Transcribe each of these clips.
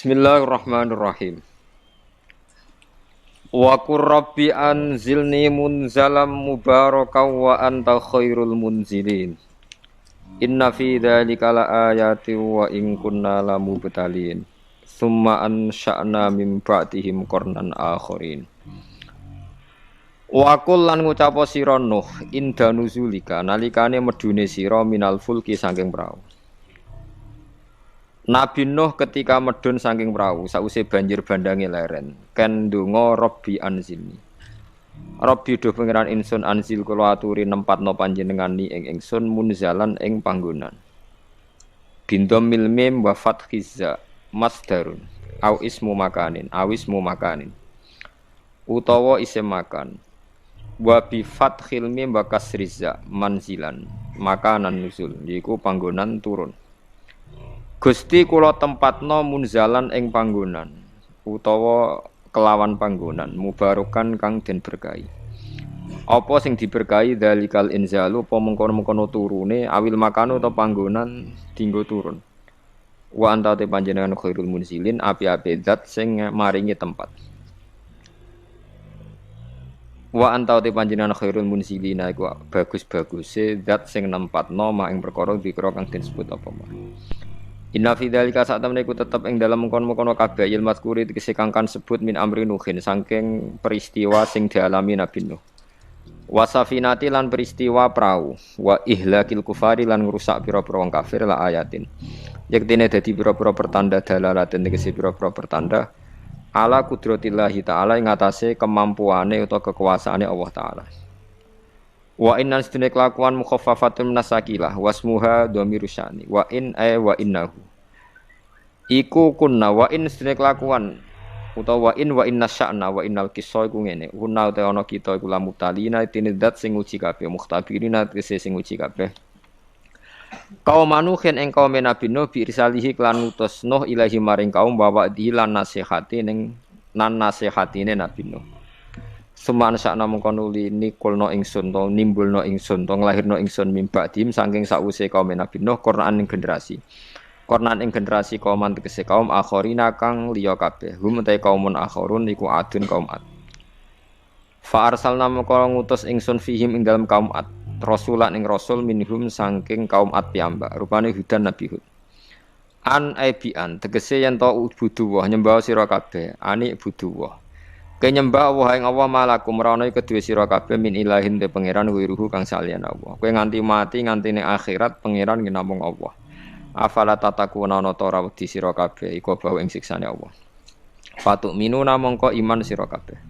Bismillahirrahmanirrahim. Wa qur rabbi anzilni munzalam mubarakan wa anta khairul munzilin. Inna fi dzalika laayatin wa in kunna lamubtalin. Tsumma ansha'na min ba'dihim qarnan akharin. Wa qul lan ngucapa sira Nuh inda nuzulika nalikane medune sira minal fulki saking prau. Nabi Nuh ketika medun saking perahu sause banjir bandange leren ken ndonga Rabbi anzilni. Rabbi do pangeran ingsun anzil kula aturi nempatno panjenengan ni ing ingsun munzalan ing panggonan. Bindom mil mim wa fathizza masdarun au ismu makanin utawa isim makan wa bi fathil mim wa kasrizza manzilan makanan nuzul yaiku panggonan turun. Gusti kula tempatno munzalan ing panggonan utawa kelawan panggonan mubarokan kang den berkahi. Apa sing diberkahi dalikal inzalu apa mengkono-mengkono turune awil makanu atau panggonan dinggo turun. Wa anta te panjenengan khairul munzilin api-api zat sing maringi tempat. Wa anta te panjenengan khairul munzilina iku bagus-baguse zat sing nempatno mak ing perkara dikira kang disebut apa mah. Inna fi dzalika sa'tamne iku tetep ing dalem mengkon-mengkon kabeh il mazkuri tegese kangkan sebut min amri nuhin saking peristiwa sing dialami Nabi Nuh. Wasafinati lan peristiwa prau wa ihlakil kufari lan ngrusak pira-pira wong kafir la ayatin. Yektene dadi pira-pira pertanda dalalaten tegese pira-pira pertanda ala kudratillahi taala ing atase kemampuane utawa kekuasaane Allah taala. Wa innan sedene kelakuan mukhaffafatun minasakilah wasmuha dhamiru sya'ni wa in wa innahu iku kunna wa in sedene kelakuan utawa wa inna sya'na wa innal qissa iku ngene kunna te ana kita iku lamutalina tinidat sing uji kabeh mukhtabirina tegese sing uji kabeh kaum manuhin ing kaum Nabi Nuh bi risalihi klan utus Nuh ilahi maring kaum bawa dilan nasihati ning nan nasihatine Nabi Nuh. Suman sakna mengko nuli nikulno ingsun to nimbulno ingsun to nglahirno ingsun mimba dim saking sause kaum Nabi Nuh Qur'an ing generasi. Qur'an ing generasi kaum tegese kaum akhirina kang liya kabeh. Hum ta kaumun akhirun iku adun kaum Ad. Fa arsalna mengko ngutus ingsun fihim ing dalem kaum Ad. Rasulan ing rasul minhum saking kaum Ad piyambak. Rupane Hudan Nabi Hud. An aibian tegese yen to buduwah nyembah sira kabeh. Ani buduwah. Kenyembah Allah ing Allah malakum ora ana kedue sira kabeh min ilahin te pangeran wiruhu kang salian Allah. Kowe nganti mati nganti ning akhirat pangeran ki namung Allah. Afala tatakuna ana ta ora wedi sira kabeh iku bawa ing siksane Allah. Fatuk minuna mongko iman sira kabeh.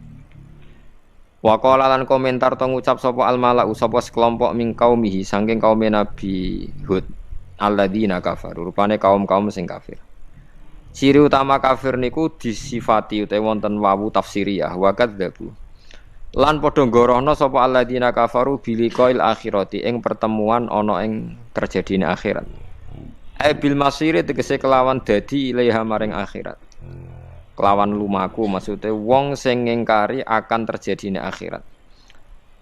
Wa qala lan komentar to ngucap sapa al mala'u sapa sekelompok ming kaumihi saking kaum Nabi Hud alladzina kafaru rupane kaum-kaum sing kafir. Ciri utama kafir niku disifati utawa wonten wawu tafsiriyah wa kadzdzabu. Lan padha nggorohna sapa alladzina kafaru biliqail akhirati ing pertemuan ana ing terjadine akhirat. Bil masiri tegese kelawan dadi ilaiha maring akhirat. Kelawan lumaku maksude wong sing ngingkari akan terjadine akhirat.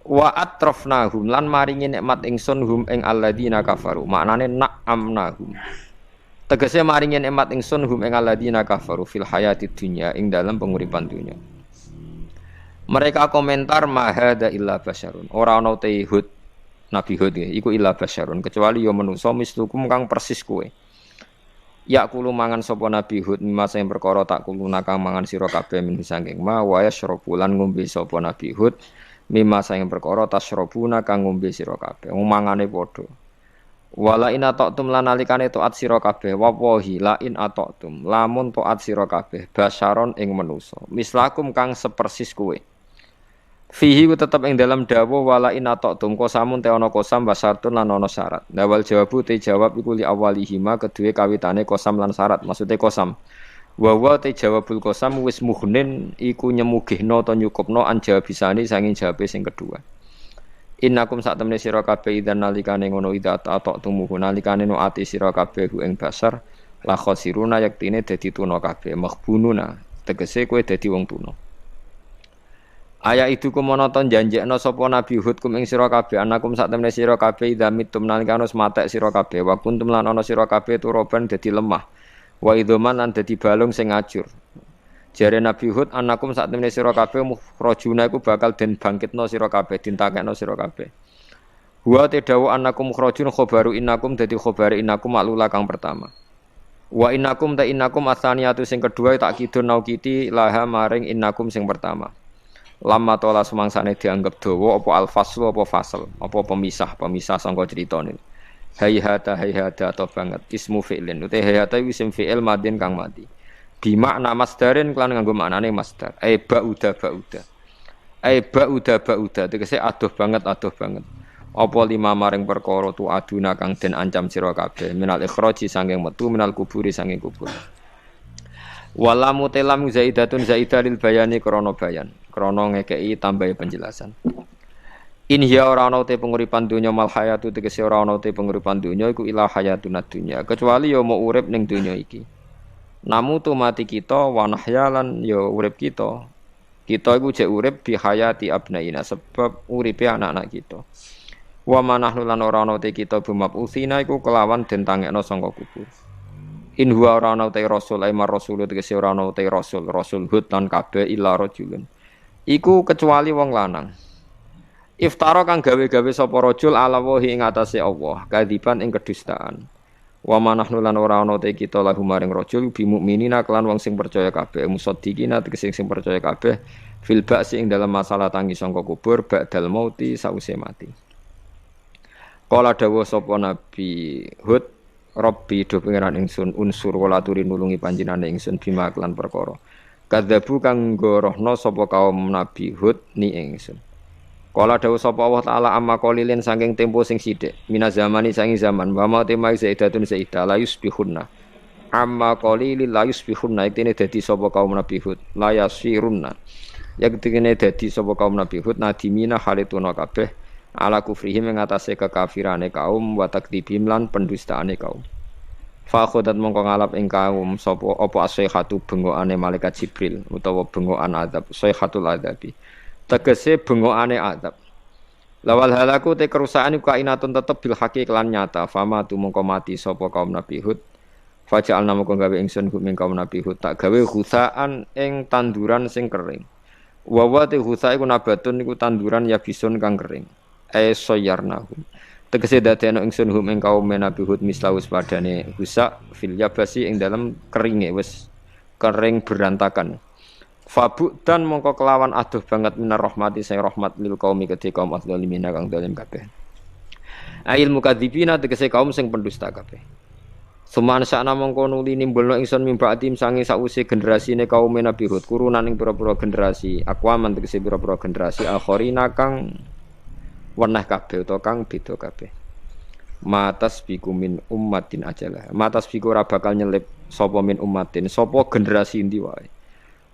Wa atrafnahum lan maringi nikmat ingsun hum ing alladzina kafaru. Maknane na'amnahum. Tegese maringi nikmat ingsun hum ing alladzina kafaru fil hayatid dunya ing dalam penguripan dunya. Mereka komentar mahada illa basyarun. Ora ana te Hud Nabi Hud iku illa basyarun kecuali ya manusa mislukum kang persis kowe. Ya kulo mangan sapa Nabi Hud mimasa ing perkara tak kuluna kang mangan sira kabeh min saking ma wa yashrabulan ngombe sapa Nabi Hud mimasa ing perkara tasyrabuna kang ngombe sira kabeh. Mangane padha. Wala in ata'tum lan nalikane taat sira kabeh wawahi la in ata'tum lamun taat sira kabeh basyaron ing manusa mislakum kang sepersis kowe fihi tetep ing dalam dawuh wala in ata'tum kosamun te ana kosam basartun lan ana syarat dawal jawabu te jawab iku li awalihima kedue kawitane kosam lan syarat maksude kosam wa te jawabul kosam wis mughnin iku nyemugihna ta nyukupna an jawabisane sanging jawabe sing kedua. Innakum sak temene sira kabeh idzan nalikane ngono idza ta'tumuhu nalikane no ati sira kabeh ing basar la khosiruna yaktine dadi tuna kabeh maghbununa tegese kowe dadi wong tuna. Aya itu kumonoton janjekno sapa Nabi Hud kum ing sira kabeh anakum sak temene sira kabeh idza mitum nalikane matek sira kabeh wa kuntum lan ana sira kabeh turoban dadi lemah Wa idhoman lan dadi balung sing ngajur. Jare Nabi Hud anakum sak temene sira kabeh mukhrajuna iku bakal den bangkitno sira kabeh, dintakekno sira kabeh. Wa tedawu anakum mukhrajun khobaru innakum dadi khobare innakum maklula kang pertama. Wa innakum ta innakum asaniyatu sing kedua tak kidun naukiti laha maring innakum sing pertama. Lama tola semangsane dianggap dawa apa al-faslu apa fasal, apa pemisah sangka critane. Hayhata atau banget ismu fi'lin uta hayhata isim fi'il madin kang mati. Bi makna masdarin kelan nganggo maknane masdar. Ba'uda. Ba'uda tegese adoh banget. Apa lima maring perkara tu aduna kang den ancam sira kabeh minal ikhraji sanging metu minal kuburi sanging kubur. Walamu telam zaidatun zaidah lil bayani krana bayan. Krana ngekeki tambahi penjelasan. In hiya ora ana te penguripan donya mal hayatu tegese ora ana te penguripan donya iku ila hayatun dunya kecuali ya mau urip ning donya iki. Namu tu mati kita wa nahyalan ya urip kita. Kita iku jek urip bi hayati abnaina sebab uripe anak-anak kita. Wa manahnu lan ora ana te kita bumab usina iku kelawan den tangekno sangka kubur. In huwa ora ana te rasul ai mar rasul tegese ora ana te rasul Hud lan kabeh illa rajulun. Iku kecuali wong lanang. Iftara kang gawe-gawe sapa rajul ala wahi ing atase Allah, kadiban ing kedustaan. Wa manahnu lan ora ana te kita lahu maring rajul bi mukminina kelan wong sing percaya kabeh, musaddiqina tegese sing percaya kabeh fil ba'si ing dalam masalah tangi sangka kubur ba'dal mauti sause mati. Kala dawuh sapa Nabi Hud, Rabbi do pangeran ingsun unsur wala turi nulungi panjenengan ingsun bima kelan perkara. Kadzabu kang gorohno sapa kaum Nabi Hud ni ingsun. Kala dawuh sapa Allah taala amma qalilin saking tempo sing sithik minaz zamani saking zaman wa ma tema zaidatun zaidah la yusbihunna amma qalilil la yusbihunna iktene dadi sapa kaum Nabi Hud la yasirunna yaktene dadi sapa kaum Nabi Hud nadimina halituna kabeh ala kufrihim ing atase kekafirane kaum wa takdibim lan pendustaane kaum fa khodat mongko ngalap ing kaum sapa apa asihatu bengokane malaikat Jibril utawa bengokan azab sayhatul adzabi tegese bengokane adab. Lawal halaku te kerusakan iku kainatun tetep bil haqi kelan nyata. Fama tu mongko mati sapa kaum Nabi Hud. Faja'al namung gawe ingsun hum kaum Nabi Hud tak gawe khusaan ing tanduran sing kering. Wa wa te khusa iku nabatun iku tanduran ya bisun kang kering. Soyarnahum. Tegese dadekno ingsun hum ing kaum Nabi Hud mislaus padane khusa fil yabasi ing dalam keringe wis kering berantakan. Fabu dan mongko kelawan aduh banget minar rahmati saya rahmat lil qaumi kedhe kaum adzalimin kang zalim kabeh. Ail mukadzibina tegese kaum sing pendusta kabeh. Suman sakna mongko nuli nimbulno ingsun mimbatim sange sause generasine kaum Nabi Hud kurunan ing pira-pira generasi akwaman tegese pira-pira generasi akhirina kang weneh kabeh utawa kang beda kabeh. Matas biku min ummatin ajalah. Matas biku ora bakal nyelip sapa min ummatin sapa generasi endi wae.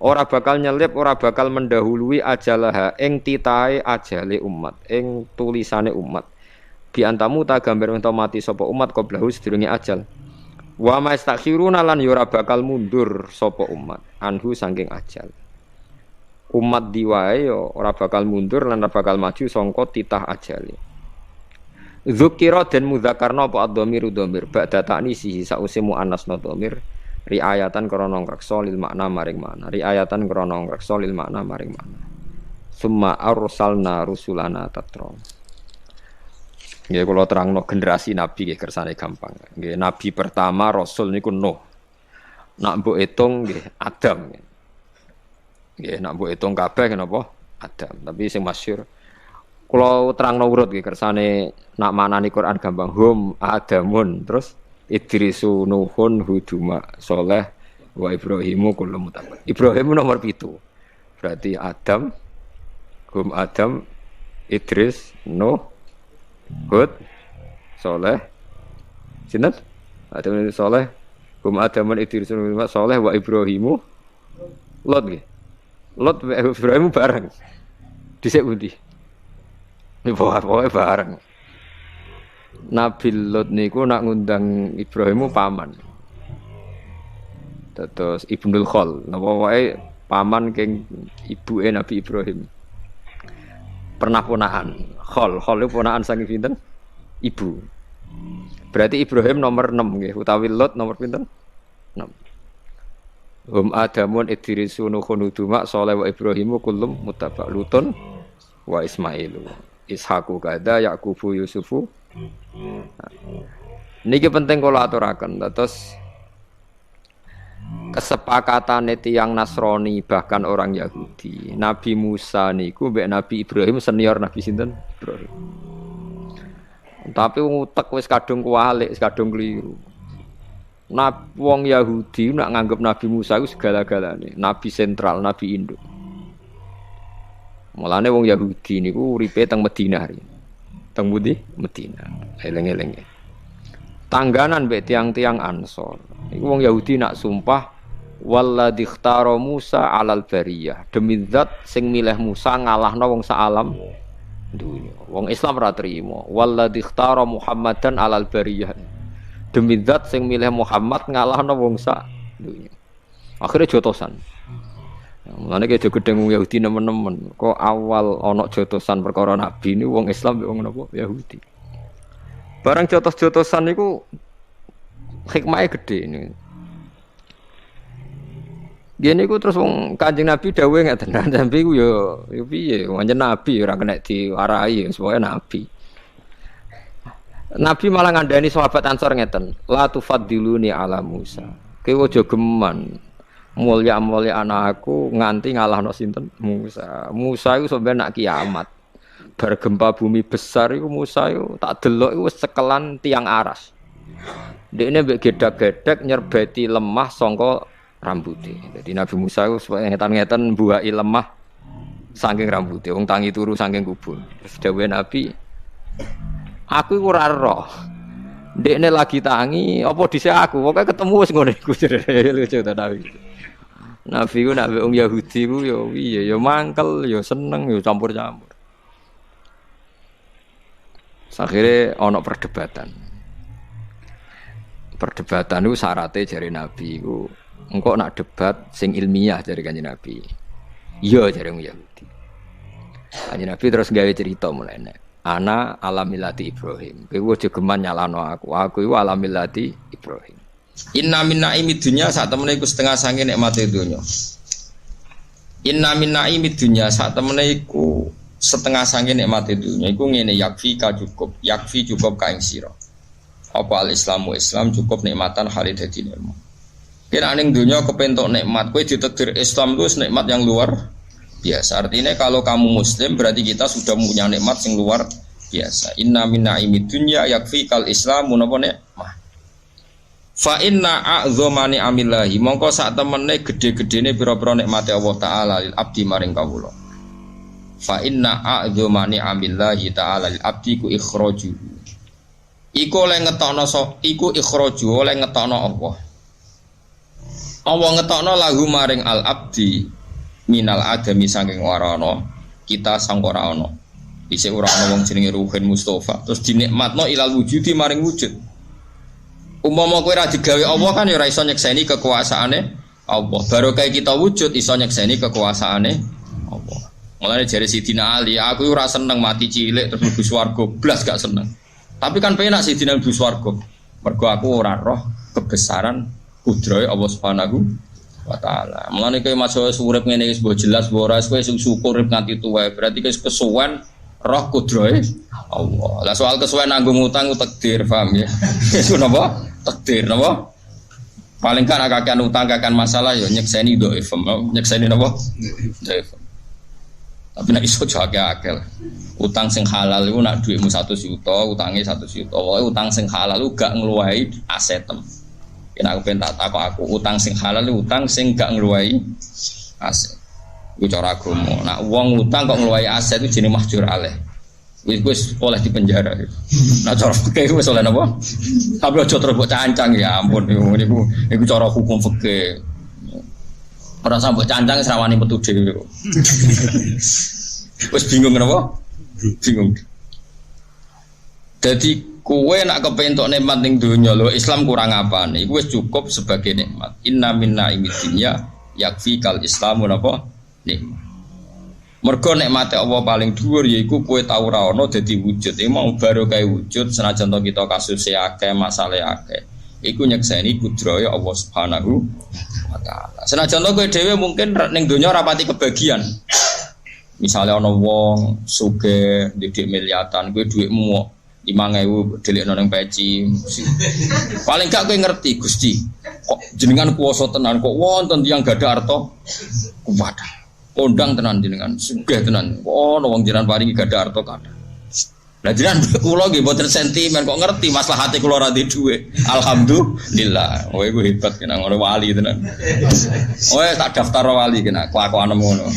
Ora bakal nyelip, ora bakal mendahului ajalah ing titahe ajale umat, ing tulisane umat. Bi antamu ta gambar ento mati sapa umat qablahu sedurunge ajal. Wa mastakhiruna lan ora bakal mundur sapa umat anhu saking ajal. Umat diwae yo ora bakal mundur lan ora bakal maju sangka titah ajale. Dzukira den mudzakarna apa ad-dhamiru dhamir ba'da ta'nisi sause muannasna dhamir. Riayatan krana ngreksa lil makna maring makna riayatan krana ngreksa lil makna maring makna summa arsalna rusulana tatra nggih kula terangno generasi nabi nggih kersane gampang nggih nabi pertama rasul niku Nuh nak mbok hitung nggih Adam nggih nak mbok hitung kabeh napa Adam tapi sing masyhur kula terangno urut nggih kersane nak manani Quran gampang hum Adamun terus Idrisu Nuhun Huduma Soleh wa Ibrahimu kullu mutabak. Ibrahim nomor 7. Berarti Adam Adam Idris Nuh Hud Soleh sinten? Adam Soleh Adam Idris Nuh Soleh wa Ibrahimu Lot nggih. Lot Ibrahim bareng. Dhisik pundi? Pokoke bareng. Nabi Lot niku nak ngundang Ibrahimu paman. Terus Ibnul Khol, napa wae paman keng ibuke Nabi Ibrahim. Pernah ponakan. Khol itu ponakan saking pinten? Ibu. Berarti Ibrahim nomor 6 nggih, utawi Lot nomor pinten? Hum Adamun Idrisu Nuhun Huduma Saleh wa Ibrahimu kullum muttaba Lutun wa Ismailu Ishaqu kada Yaqubu Yusufu. Niki penting kula aturaken. Terus kesepakatan tiyang Nasrani bahkan orang Yahudi. Nabi Musa niku mbek Nabi Ibrahim senior Nabi sinten? Ibrahim. Tapi utek wis kadung kualik, kadung keliru. Wong Yahudi nak nganggep Nabi Musa iku segala-galane, nabi sentral, nabi induk. Mulane wong Yahudi niku uripe teng Madinah. Teng pundi? Madinah. Eleng-eleng. Tangganan mbek tiang-tiang Ansor. Iku wong Yahudi nak sumpah walladzi ikhtara Musa 'alal bariyah. Demi zat sing milih Musa ngalahno wong saalam dunya. Wong Islam ora trimo. Walladzi ikhtara Muhammadan 'alal bariyah. Demi zat sing milih Muhammad ngalahno wong sak dunya. Akhire jotosan. Mulane ki gedeng wong Yahudi nemen-nemen. Kok awal ana jotosan perkara nabi ni wong Islam mbek wong napa Yahudi. Barang jotos-jotosan niku hikmahe gedhe niku. Gene iku terus wong Kanjeng Nabi dawuhe ngeten, Nabi ku yo piye, pancen nabi ora kena diwarai, sepoke nabi. Nabi malah ngandani sahabat Ansor ngeten, la tufaddiluni ala Musa. Kowe aja geman mulya-mulya anakku nganti ngalahno sinten Musa. Musa iku sampe nak kiamat. Bar gempa bumi besar iku Musa iku tak delok iku wis cekelan tiang aras. Dekne mbek gedak-gedek nyerbeti lemah sangka rambuté. Dadi Nabi Musa iku ngetan-ngetan mbuaki lemah saking rambuté, wong tangi turu saking kubur. Terus dawuhe Nabi, aku iku ora roh. Dekne lagi tangi apa dhisik aku, pokoke ketemu wis ngono iku. Lucu ta Nabi. Nabi ku nak wong Yahudi ku ya piye, ya mangkel, ya seneng, ya campur-campur. Akhirnya ana perdebatan. Perdebatan itu syaratnya jari Nabi itu engkau nak debat sing ilmiah jari Kanjeng Nabi. Iya jari Yahudi. Kanjeng Nabi terus gawe cerita mulai ana alamilati Ibrahim. Kowe aja geman nyalano aku. Aku iku alamilati Ibrahim. Inna min naimid dunya sak temene iku setengah sange nikmate donya. Inna min naimid dunya sak temene iku setengah sange nikmate dunya iku ngene yakfi ka cukup ka ing sira apa al-islamu Islam cukup nikmatan halid dadi nikmat kira ning dunya kepentok nikmat kowe ditakdir Islam itu nikmat yang luar biasa artinya kalau kamu muslim berarti kita sudah punya nikmat yang luar biasa inna min naimid dunya yakfi kal islamu napa nikmah fa inna a'dzamani amillahi mongko sak temene gedhe-gedhene pira-pira nikmate Allah taala lil abdi maring kawula fa inna a'dzamani amillahi ta'ala lil abdi ku ikhraju iku oleh ngetokno iku ikhraju oleh ngetokno Allah ngetokno lahu maring al abdi minal adami saking ora ana kita sang ora ana dhisik ora ana wong jenenge Ruhin Mustafa terus dinikmatno ilal wujudi maring wujud umpama kowe ora digawe Allah kan ya ora iso nyekseni kekuasaane Allah baru kayak kita wujud iso nyekseni kekuasaane Allah. Mulane jare Sidina Ali, aku ora seneng mati cilik terus mlebu swarga, blas gak seneng. Tapi kan penak Sidina mlebu swarga. Mergo aku ora roh kebesaran kudrahe Allah Subhanahu wa taala. Mulane kowe masuk urip ngene wis mbok jelas mbok ora kowe syukur urip nganti tuwa, berarti kowe kesuwen roh kudrahe Allah. Lah soal kesuwen nanggung utang ku takdir, paham ya? Iku napa? Takdir napa? Paling kan akakan utang kakan masalah ya nyekseni dhaif, nyekseni napa? Dhaif. Tapi nek iso jake akeh. Utang sing halal iku nek dhuwitmu 1 juta, utange 1 juta. Pokoke utang sing halal iku gak ngluwahi asetem. Yen aku pengen tak takok aku, utang sing halal iku utang sing gak ngluwahi aset. Iku cara agama. Nek wong utang kok ngluwahi aset iku jenenge mahjur alaih. Wis oleh di penjara. Nah cara fikih wis oleh napa? Tapi aja terus mbok cancang ya ampun niku cara hukum fikih. Ora sampe cancang srawani metu dhewe. Wis bingung napa? Bingung. Dadi kowe nak kepentok nikmat ning donya lho Islam kurang apane? Iku wis cukup sebagai nikmat. Inna minna imidinya yakfi kal islamu napa? Nikmat. Mergo nikmate Allah paling dhuwur yaiku kowe tau ora ana dadi wujud. Iki mau baru kae wujud senajan to kita kasus akeh, masalah akeh. iku nyekseni kudrahe Allah Subhanahu wa taala. Senajan to kowe dhewe mungkin ning donya rapati kebagian. Misalnya ana wong sugih ndek miliatan, kowe dhuwitmu 5.000 delikno ning peci. Paling gak kowe ngerti Gusti, kok jenengan kuwasa tenan kok wonten tiyang gadah harta kuwat. Kondang tenan jenengan, sugih tenan. Ono wong jenengan paringi gadah harta kathah. Lah jenengan kula nggih mboten sentimen kok ngerti maslahate kula ra ndek dhuwit. Alhamdulillah. Kowe iku hebat kena ngono wali tenan. Kowe tak daftar wali kena kelakuanmu ngono.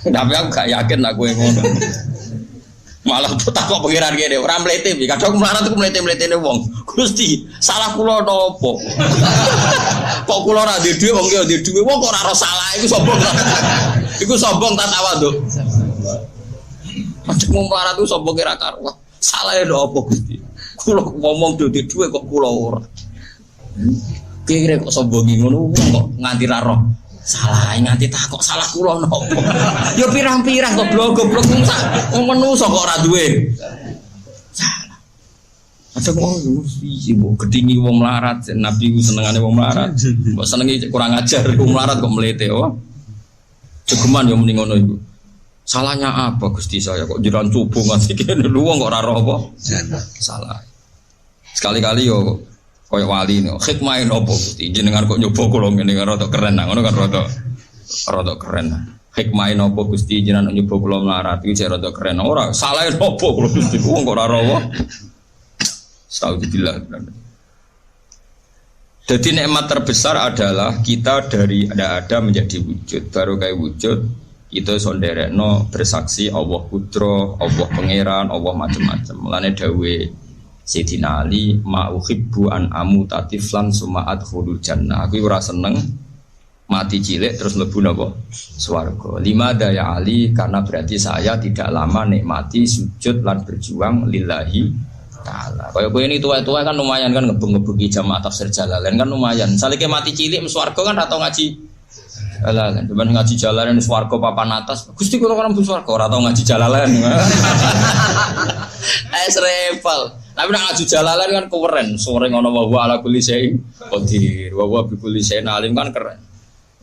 Tapi aku gak yakin nak kowe ngono. Malah tak kok pengiran kene ora mlete iki. Kadang melarat ku mlete-mletene wong. Gusti, salah kula napa? Kok kula ra ndek dhuwit wong ki ndek dhuwit. Wong kok ora salah iku sombong. Iku sombong ta tawaduk. Macam melarat ku sombong kira karuan. Salah lho apa Gusti? Kula ngomong ndek dhuwit kok kula ora. Kira kok sombongi ngono wong kok nganti ra roh. Salah nganti tak kok salah kula napa? Ya pirang-pirang goblok-goblok wong menungso kok ora duwe. Salah. Ada wong iki mbok gedhingi wong melarat, Nabi ku senengane wong melarat. Mbok senengi kurang ajar wong melarat kok mlete oh. Jogeman ya muni ngono iku. Salahnya apa Gusti saya kok jiran coba nganti kene wong kok ora roh apa? Salah. Sekali-kali yo koyo wali no, hikmah nopo Gusti jenengan kok nyoba kula ngene rada keren ngono kan rada keren. Hikmah nopo Gusti jenengan nyoba kula melarat iki rada keren. Ora salah nopo kula Gusti wong kok ora rawa. Astagfirullah. Jadi nikmat terbesar adalah kita dari ada menjadi wujud. Baru kayak wujud itu sonderekno bersaksi Allah Putra, Allah Pangeran, Allah macam-macam. Mulane dawe Sayyidina Ali ma'uhibbu an amutatiflan suma'at khulul jannah. Aku ora seneng mati cilik terus mlebu napa swarga. Lima daya Ali karena berarti saya tidak lama nikmati sujud lan berjuang lillahi taala. Kaya kowe ini tua-tua kan lumayan kan ngebeng-ngebengi jamaah tafsir Jalalain kan lumayan. Salike mati cilik mlebu swarga kan ora tau ngaji Jalalain. Cuman ngaji Jalalain swarga papan atas. Gusti kula kan mlebu swarga ora tau ngaji Jalalain. Repal. Tapi nak ngaji Jalalain kan keren, sore ngono wa ala kulli syai'in qadir, wa bi kulli syai'in alim kan keren.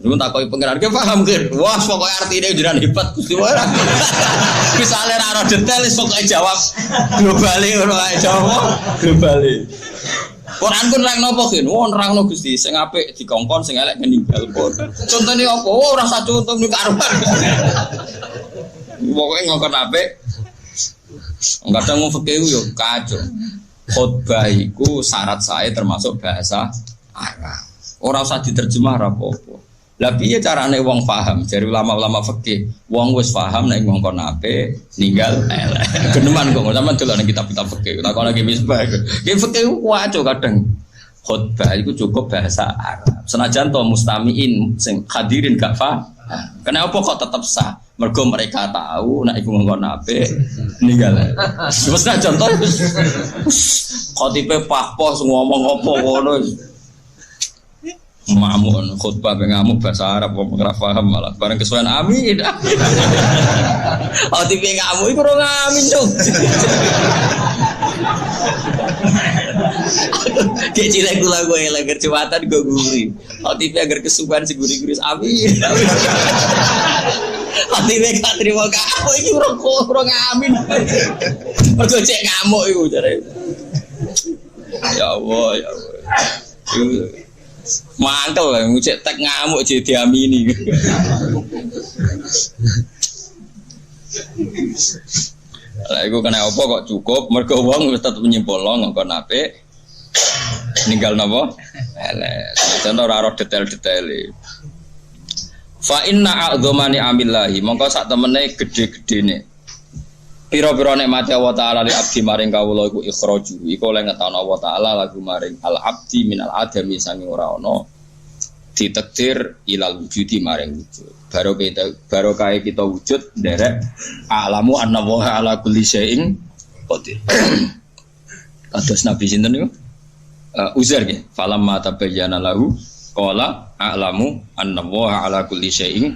Niku takoki pengiran, "Ki paham ki?" Wah, pokoke artine jenengan hebat Gusti wae. Misale ra ora detail wis pokoke jawab globale ngono ae jawab globale. Quran pun rek napa ki? Oh, nerangno Gusti, sing apik dikongkon, sing elek meninggal pun. Contone apa? Oh, ora sak contoh niku karuan. Pokoke ngongkon apik. Kadang mau fikih yo kacau. Khotbah iku syarat saya termasuk bahasa Arab. Ora usah diterjemah ra apa-apa. Lah piye carane wong paham? Jare ulama-ulama fikih, wong wis paham nek ngongkon apik ninggal elek. Geneman kok sampean delok nang kitab-kitab fikih. Takon lagi misbah. Ki fikih ku kacau kadang. Khotbah iku cukup bahasa Arab. Senajan to mustamiin sing hadirin gak paham. Kenapa kok tetap sah? Mergo mereka tahu nek iku ngongkon apik ninggal. Wis nek contoh khotibe pahpos ngomong apa ngono. Mamun khutbah pe ngamuk bahasa Arab kok ora paham malah bareng kesuwen amin. Khotibe ngamuk iku ora amin cuk. Kecilek kula gue lagi Jumatan gue guri. Khotibe agar kesuwen siguri-guri amin. Hati mereka terima kamu ini kurang amin. Mergo cek ngamuk iku jare. Ya Allah, ya Allah. Mangkel lah cek tek ngamuk jadi diamini. Lah iku kena apa kok cukup mergo wong wis tetep nyimpulno ngongkon apik. Ninggal napa? Elek. Contoh ora detail-detaile. Fa inna a'dzamani amillahi mongko sak temene gedhe-gedhene pira-pira nikmate Allah taala li abdi maring kawula iku ikhraju iku oleh ngetokno Allah taala lagu maring al abdi minal adami sange ora ana ditakdir ilal wujudi maring wujud barokah kita wujud nderek a'lamu anna wa ala kulli syai'in qadir. Kados Nabi sinten niku Uzair nggih falamma tabayyana lahu qala a'lamu annallaha ala kulli syai'in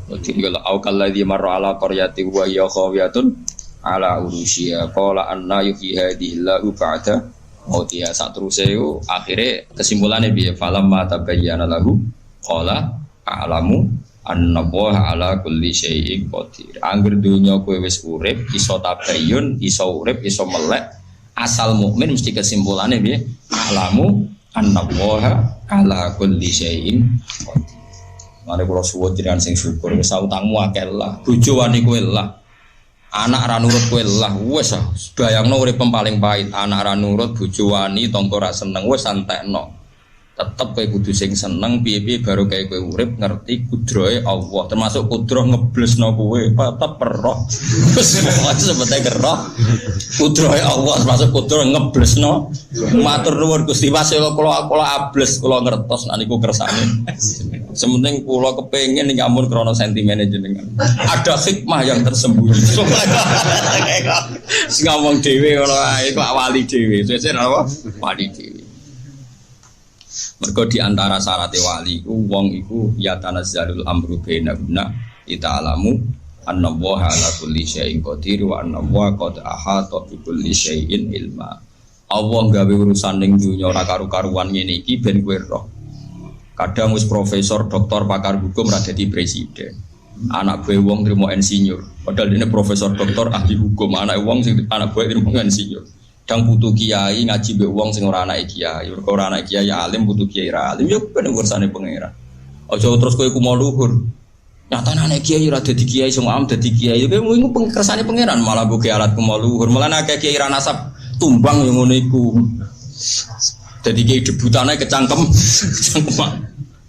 qadir. Au kalladzi marra ala qaryatin wa hiya khawiyatun ala urushiha qala anna yuhyi hadhihi Allahu ba'da Oh dia saat terus itu akhirnya kesimpulannya biar falam mata bayyana lahu qala a'lamu annallaha ala kulli syai'in qadir. Angger dunya kowe wis urip iso tabayyun, iso urip, iso melek. Asal mukmin mesti kesimpulannya piye? A'lamu annallaha ala kulli syai'in qadir. Mare kula suwun jenengan sing syukur wis utangmu akeh lah. Bojo wani kowe lah. Anak ra nurut kowe lah wis bayangno urip paling pahit. Anak ra nurut, bojo wani, tangga ra seneng wis santekno. Tetep kowe kudu sing seneng piye-piye baru kae kowe urip ngerti kudrohe Allah termasuk kudroh ngeblesno kowe tetep roh wis sebete roh kudrohe Allah termasuk kudroh ngeblesno matur nuwun Gusti Mas kula ables kula ngertos nek niku kersane sementing kula kepengin nyamun krana sentimene jenengan ada hikmah yang tersembunyi sing ngomong dhewe ngono ae kok wali dhewe sesuk apa wali dhewe. Mergo di antara syarat wali iku wong iku ya tanazzalul amru bainahunna ita'lamu annallaha ala kulli syai'in qadir wa annallaha qad ahata bi kulli syai'in ilma. Allah gawe urusan ning dunya ora karu-karuan ngene iki ben kowe roh. Kadang wis profesor, doktor, pakar hukum ra dadi presiden. Anak gue wong trimo insinyur. Padahal dene profesor, doktor, ahli hukum. Anak wong sing anak gue trimo insinyur. Dang putu kiai ngaji mbek wong sing ora anake kiai, ora anake kiai alim putu kiai ra alim yo ben urusanane pangeran. Aja terus kowe ku mau luhur. Nyatane anake kiai ora dadi kiai sing am dadi kiai, kowe iku pengkersane pangeran malah mbok alat ku mau luhur. Malah akeh kiai ra nasab tumbang yo ngono iku. Dadi kiai debutane kecangkem.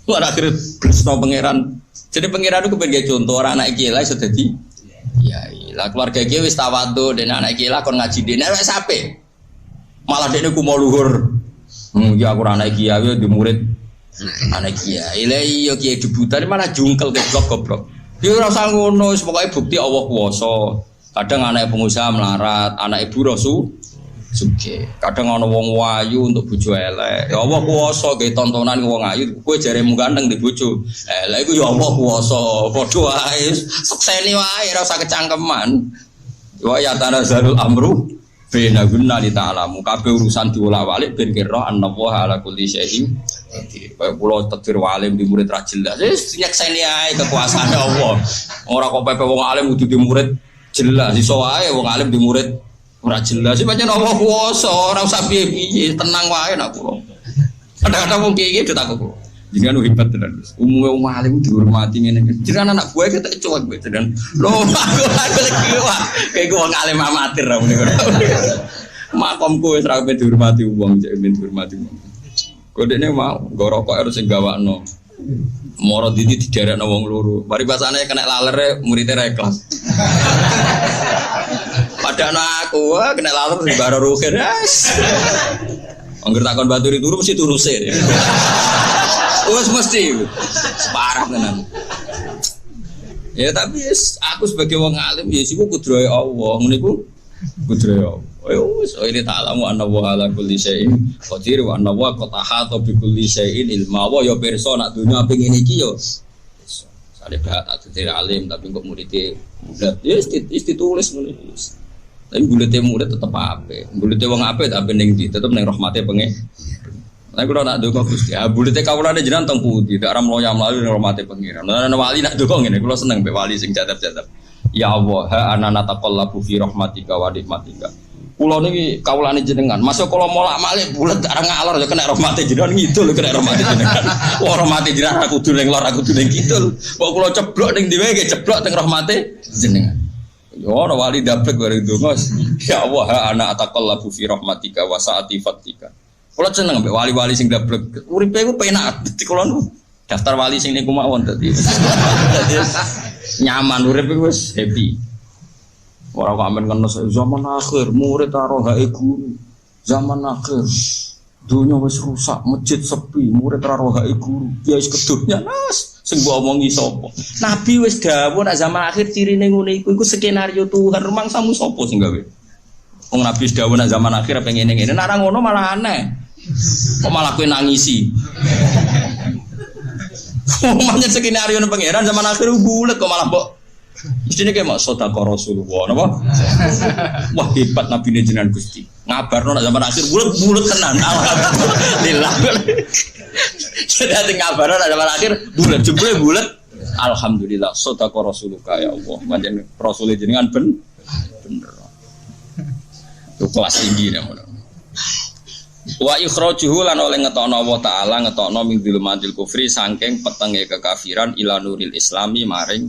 Ora akhir blesno pangeran. Jadi pangeran iku pengen contoh ora anake kiai lah iso dadi kiai. Lah keluarga kiai wis tawadhu dene anake kiai lah kon ngaji dene wis apik. Malah dekne ku mau luhur. Ya aku anak kiai yo di murid anak kiai. Lah iya kiai debutan malah jungkel goblok. Ya ora usah ngono, pokoke bukti Allah kuwasa. Kadang anak pengusaha melarat, anak ibu rasu sugih. Kadang ana wong wayu untuk bojo elek. Ya Allah kuwasa ge tontonan wong ayu, kowe jaremu ganteng di bojo. Lah iku ya Allah kuwasa. Padha wae sekseni wae ora usah kecangkeman. Wa ya tanazzalul amru bena guna li ta'lamu kabeh urusan diwolak-walik ben kira annallaha ala kulli syai'in qadir. Kaya kula takdir walim di murid ra jelas. Wis nyekseni ae kekuasaane Allah. Ora kok pepe wong alim kudu di murid jelas. Iso wae wong alim di murid ora jelas. Iki pancen Allah kuwasa, ora usah piye-piye, tenang wae nak kula. Kadang-kadang wong kiye ditakok kula. Jangan hebat tenan. Umume wong alim dihormati ngene. Jenengan anak buah ketek cuek mbek tenan. Lho aku lagi wae. Kayak wong alim amatir ra ngene. Makomku wis ra ben dihormati wong, jek ben dihormati wong. Kodene mau nggo rokok harus sing gawakno. Moro didi diderekno wong loro. Mari basane kena lalere muridé ra ikhlas. Padahal aku kena laler sing baro rugen. Angger takon baturi turu mesti turuse. Wes mesti parah tenan. Ya tapi aku sebagai wong alim ya siku kudrohe Allah, ngene iku kudrohe Allah. Wes ini ta'lamu anna wa ala kulli syai'in qadir wa anna wa qad ahata bi kulli syai'in ilma. Wa ya pirsa nak dunya ping ngene iki yo. Sale bahat dadi alim tapi kok muridé bulat. Ya ditulis ngene. Tapi bulete murid tetep apik. Bulete wong apik tapi ning ndi tetep ning rahmate pengen. Nek kula nak ndonga Gusti, bulete kawulane jenengan teng pundi? Dak ram loya mlayu ning rahmate pengiran. Nek wali nak ndonga ngene, kula seneng mbek wali sing jatep-jatep. Ya Allah, ha anana taqallabu fi rahmatika wa nikmatika. Kula niki kawulane jenengan, masuk kula molak-malik bulet dak ngalor ya kena rahmate jenengan ngidul kena rahmate jenengan. Wah rahmate jenengan aku kudu ning lor aku kudu ning kidul. Kok kula ceblok ning diwe nggih ceblok teng rahmate jenengan. Ya ora wali dablek bareng ndonga. Ya Allah, ha ana taqallabu fi rahmatika wa sa'ati fatika. Kalau seneng mbek wali-wali sing dablek, uripe iku penak. Dadi kula nu daftar wali sing niku mawon dadi. Dadi nyaman urip iku wis happy. Ora kok amen kena zaman akhir murid karo hae guru. Zaman akhir dunia wis rusak, masjid sepi, murid karo hae guru. Ya wis kedunya nas sing mbok omongi sapa. Nabi wis dawuh nek zaman akhir cirine ngene iku skenario Tuhan rumangsamu sapa sing gawe. Wong Nabi wis dawuh nek zaman akhir pengen ngene. Nek ora ngono malah aneh. Kok malah kowe nangisi. Omongnya skenario nang pangeran zaman akhir bulet kok malah mbok Mestine kayak mak sedekah Rasulullah napa? Wah hebat Nabi jenengan Gusti. Ngabarno nek zaman akhir bulet tenan. Alhamdulillah. Jadi ngabarno nek zaman akhir jebule bulet. Alhamdulillah sedekah Rasulullah ya Allah. Pancen Rasul jenengan bener. Itu kelas tinggi namanya. Wa ikhrajuhu lan oleh ngetokno Allah taala ngetokno min dzulumatil kufri saking petenge kekafiran ila nuril islami maring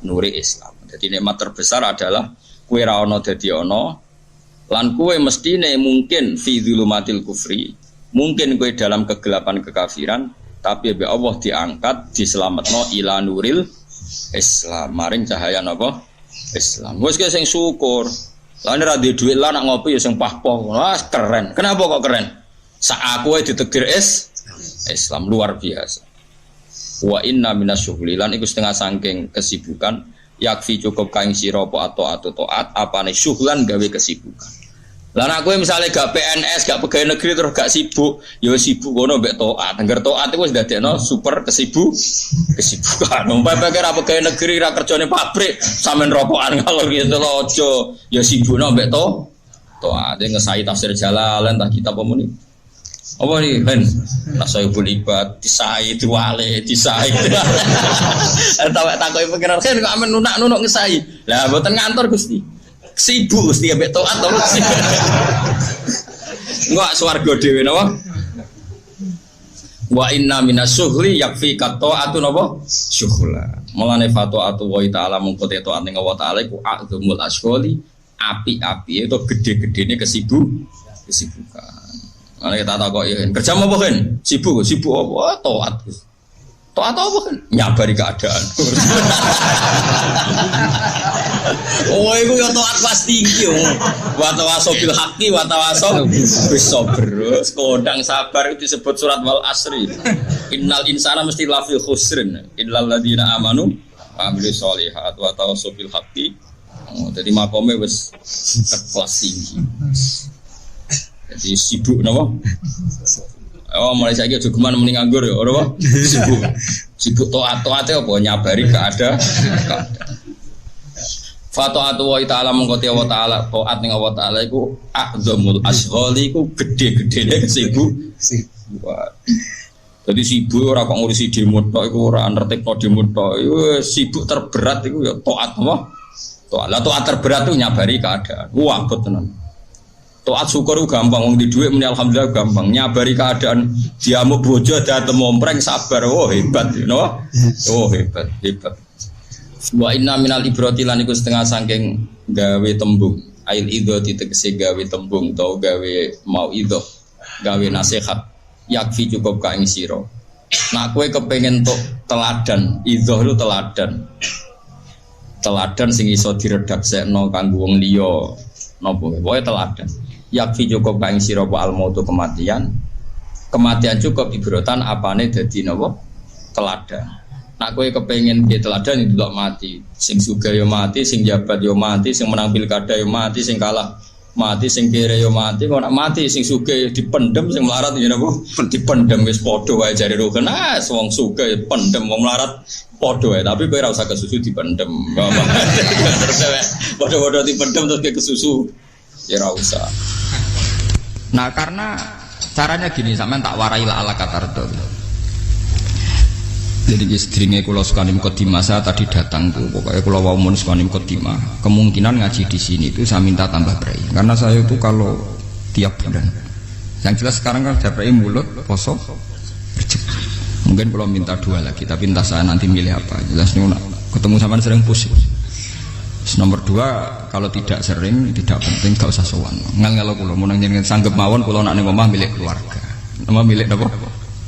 nuri Islam. Jadi nikmat terbesar adalah kowe ra ono dadi ono lan kowe mestine mungkin fi dzulumatil kufri, mungkin kowe dalam kegelapan kekafiran tapi be Allah diangkat diselametno ila nuril Islam maring cahaya napa Islam. Wis ki sing syukur. Lah nek ra duwe dhuwit lah nak ngopi ya sing pahpoh. Wah keren. Kenapa kok keren? Sak aku wae ditegir Islam luar biasa. Wa inna minasyughli lan iku setengah saking kesibukan yakfi cukup kaing sira apa atau taat apane syughlan gawe kesibukan. Lah nek kowe misale gak PNS, gak pegawai negeri terus gak sibuk, ya sibuk ngono mbek taat. Angger taat iku wis dadekno super kesibukan. Umpama ra pegawai negeri ra kerjane pabrik, sampean rokokan kalau gitu lho aja. Ya sibukno mbek taat. Ngesai tafsir Jalalain tak kitab apa muni. Apa nih kan? Nasaibul ibad, disai, diwale, disai. Tahu takoi pengiran kan kok amen nunak ngesai. Lah mboten ngantor Gusti. Sibuk Gusti ambek taat to. Enggak swarga dhewe napa? Wa inna minasyughli yakfi qata'atu napa? Syughla. Mulane fataatu wa ta'ala mungko taat ning Allah taala iku a'zamul asyghali, api-api itu gede-gedene kesibukan. Ana kita takoki kerja apa kan? Sibuk apa? Taat. Taat apa kan? Nyabari keadaan. Oh iku ya taat pasti iki yo. Wa tawasaw bil haqqi wa tawasaw bis sabr. Kodang sabar itu disebut surat wal asri. Innal insana mesti lafi khusrin illal ladzina amanu wa amilus solihat wa tawasaw bil haqqi. Oh dadi makome wis kelas tinggi. Jadi sibuk napa? Oh mulai saiki aja geman muni nganggur ya, ora apa? Sibuk taat-taate apa nyabari keadaan. Fataatu wa ta'ala mongko te wa ta'ala taat ning Allah taala iku a'zamul ashghali iku gede-gedene sibuk. Jadi sibuk ora kok ngurusi demo tok iku ora nertibno demo tok. Sibuk terberat iku ya taat apa? Taat. Lah taat terberat itu nyabari keadaan. Wah, abot tenan. Taat syukur gampang, wong di dhuwit muni alhamdulillah gampang. Nyabari keadaan diamuk bojo dateng mompreng sabar. Oh hebat, you know? Oh hebat. Wa inna minal ibrati lan iku setengah saking gawe tembung. Ail idho ditegese gawe tembung tau gawe mau idho, gawe nasihat. Yakfi cukup ka ing sira. Nak kowe kepengin tok teladan, idho lu teladan. Teladan sing iso diredaksekno kanggo wong liya. Napa wae teladan. Yakfi cukup kaing sira wa al-mautu kematian cukup ibrotan apane dadi napa teladan. Nak kowe kepengin piye teladan itu ndelok mati, sing sugih yo mati, sing jabat yo mati, sing menang pilkada yo mati, sing kalah mati, sing kere yo mati. Kok nak mati sing sugih dipendem, sing melarat yo napa dipendem wis padha wae jare roken. Wong sugih pendem, wong melarat padha wae, tapi kowe ora usah kesusu dipendem. Padha-padha dipendem terus kesusu ya ora usah. Nah karena caranya gini, sampean tak warai la ala katardo. Jadi istrinya kula sukani mukadimah, saya tadi datang tuh pokoknya kula wau mun sukani mukadimah. Kemungkinan ngaji di sini itu saya minta tambah berai. Karena saya itu kalau tiap bulan. Yang jelas sekarang kan berai mulut poso rezeki. Mungkin kalau minta 2 lagi, tapi entah saya nanti milih apa. Jelas nih ketemu sama sering pusing. Nomor 2 kalau tidak sering, tidak penting gak usah sowan. Ngal kula mun njenengan sanggep mawon kula nak ning omah milik keluarga. Nama milik napa?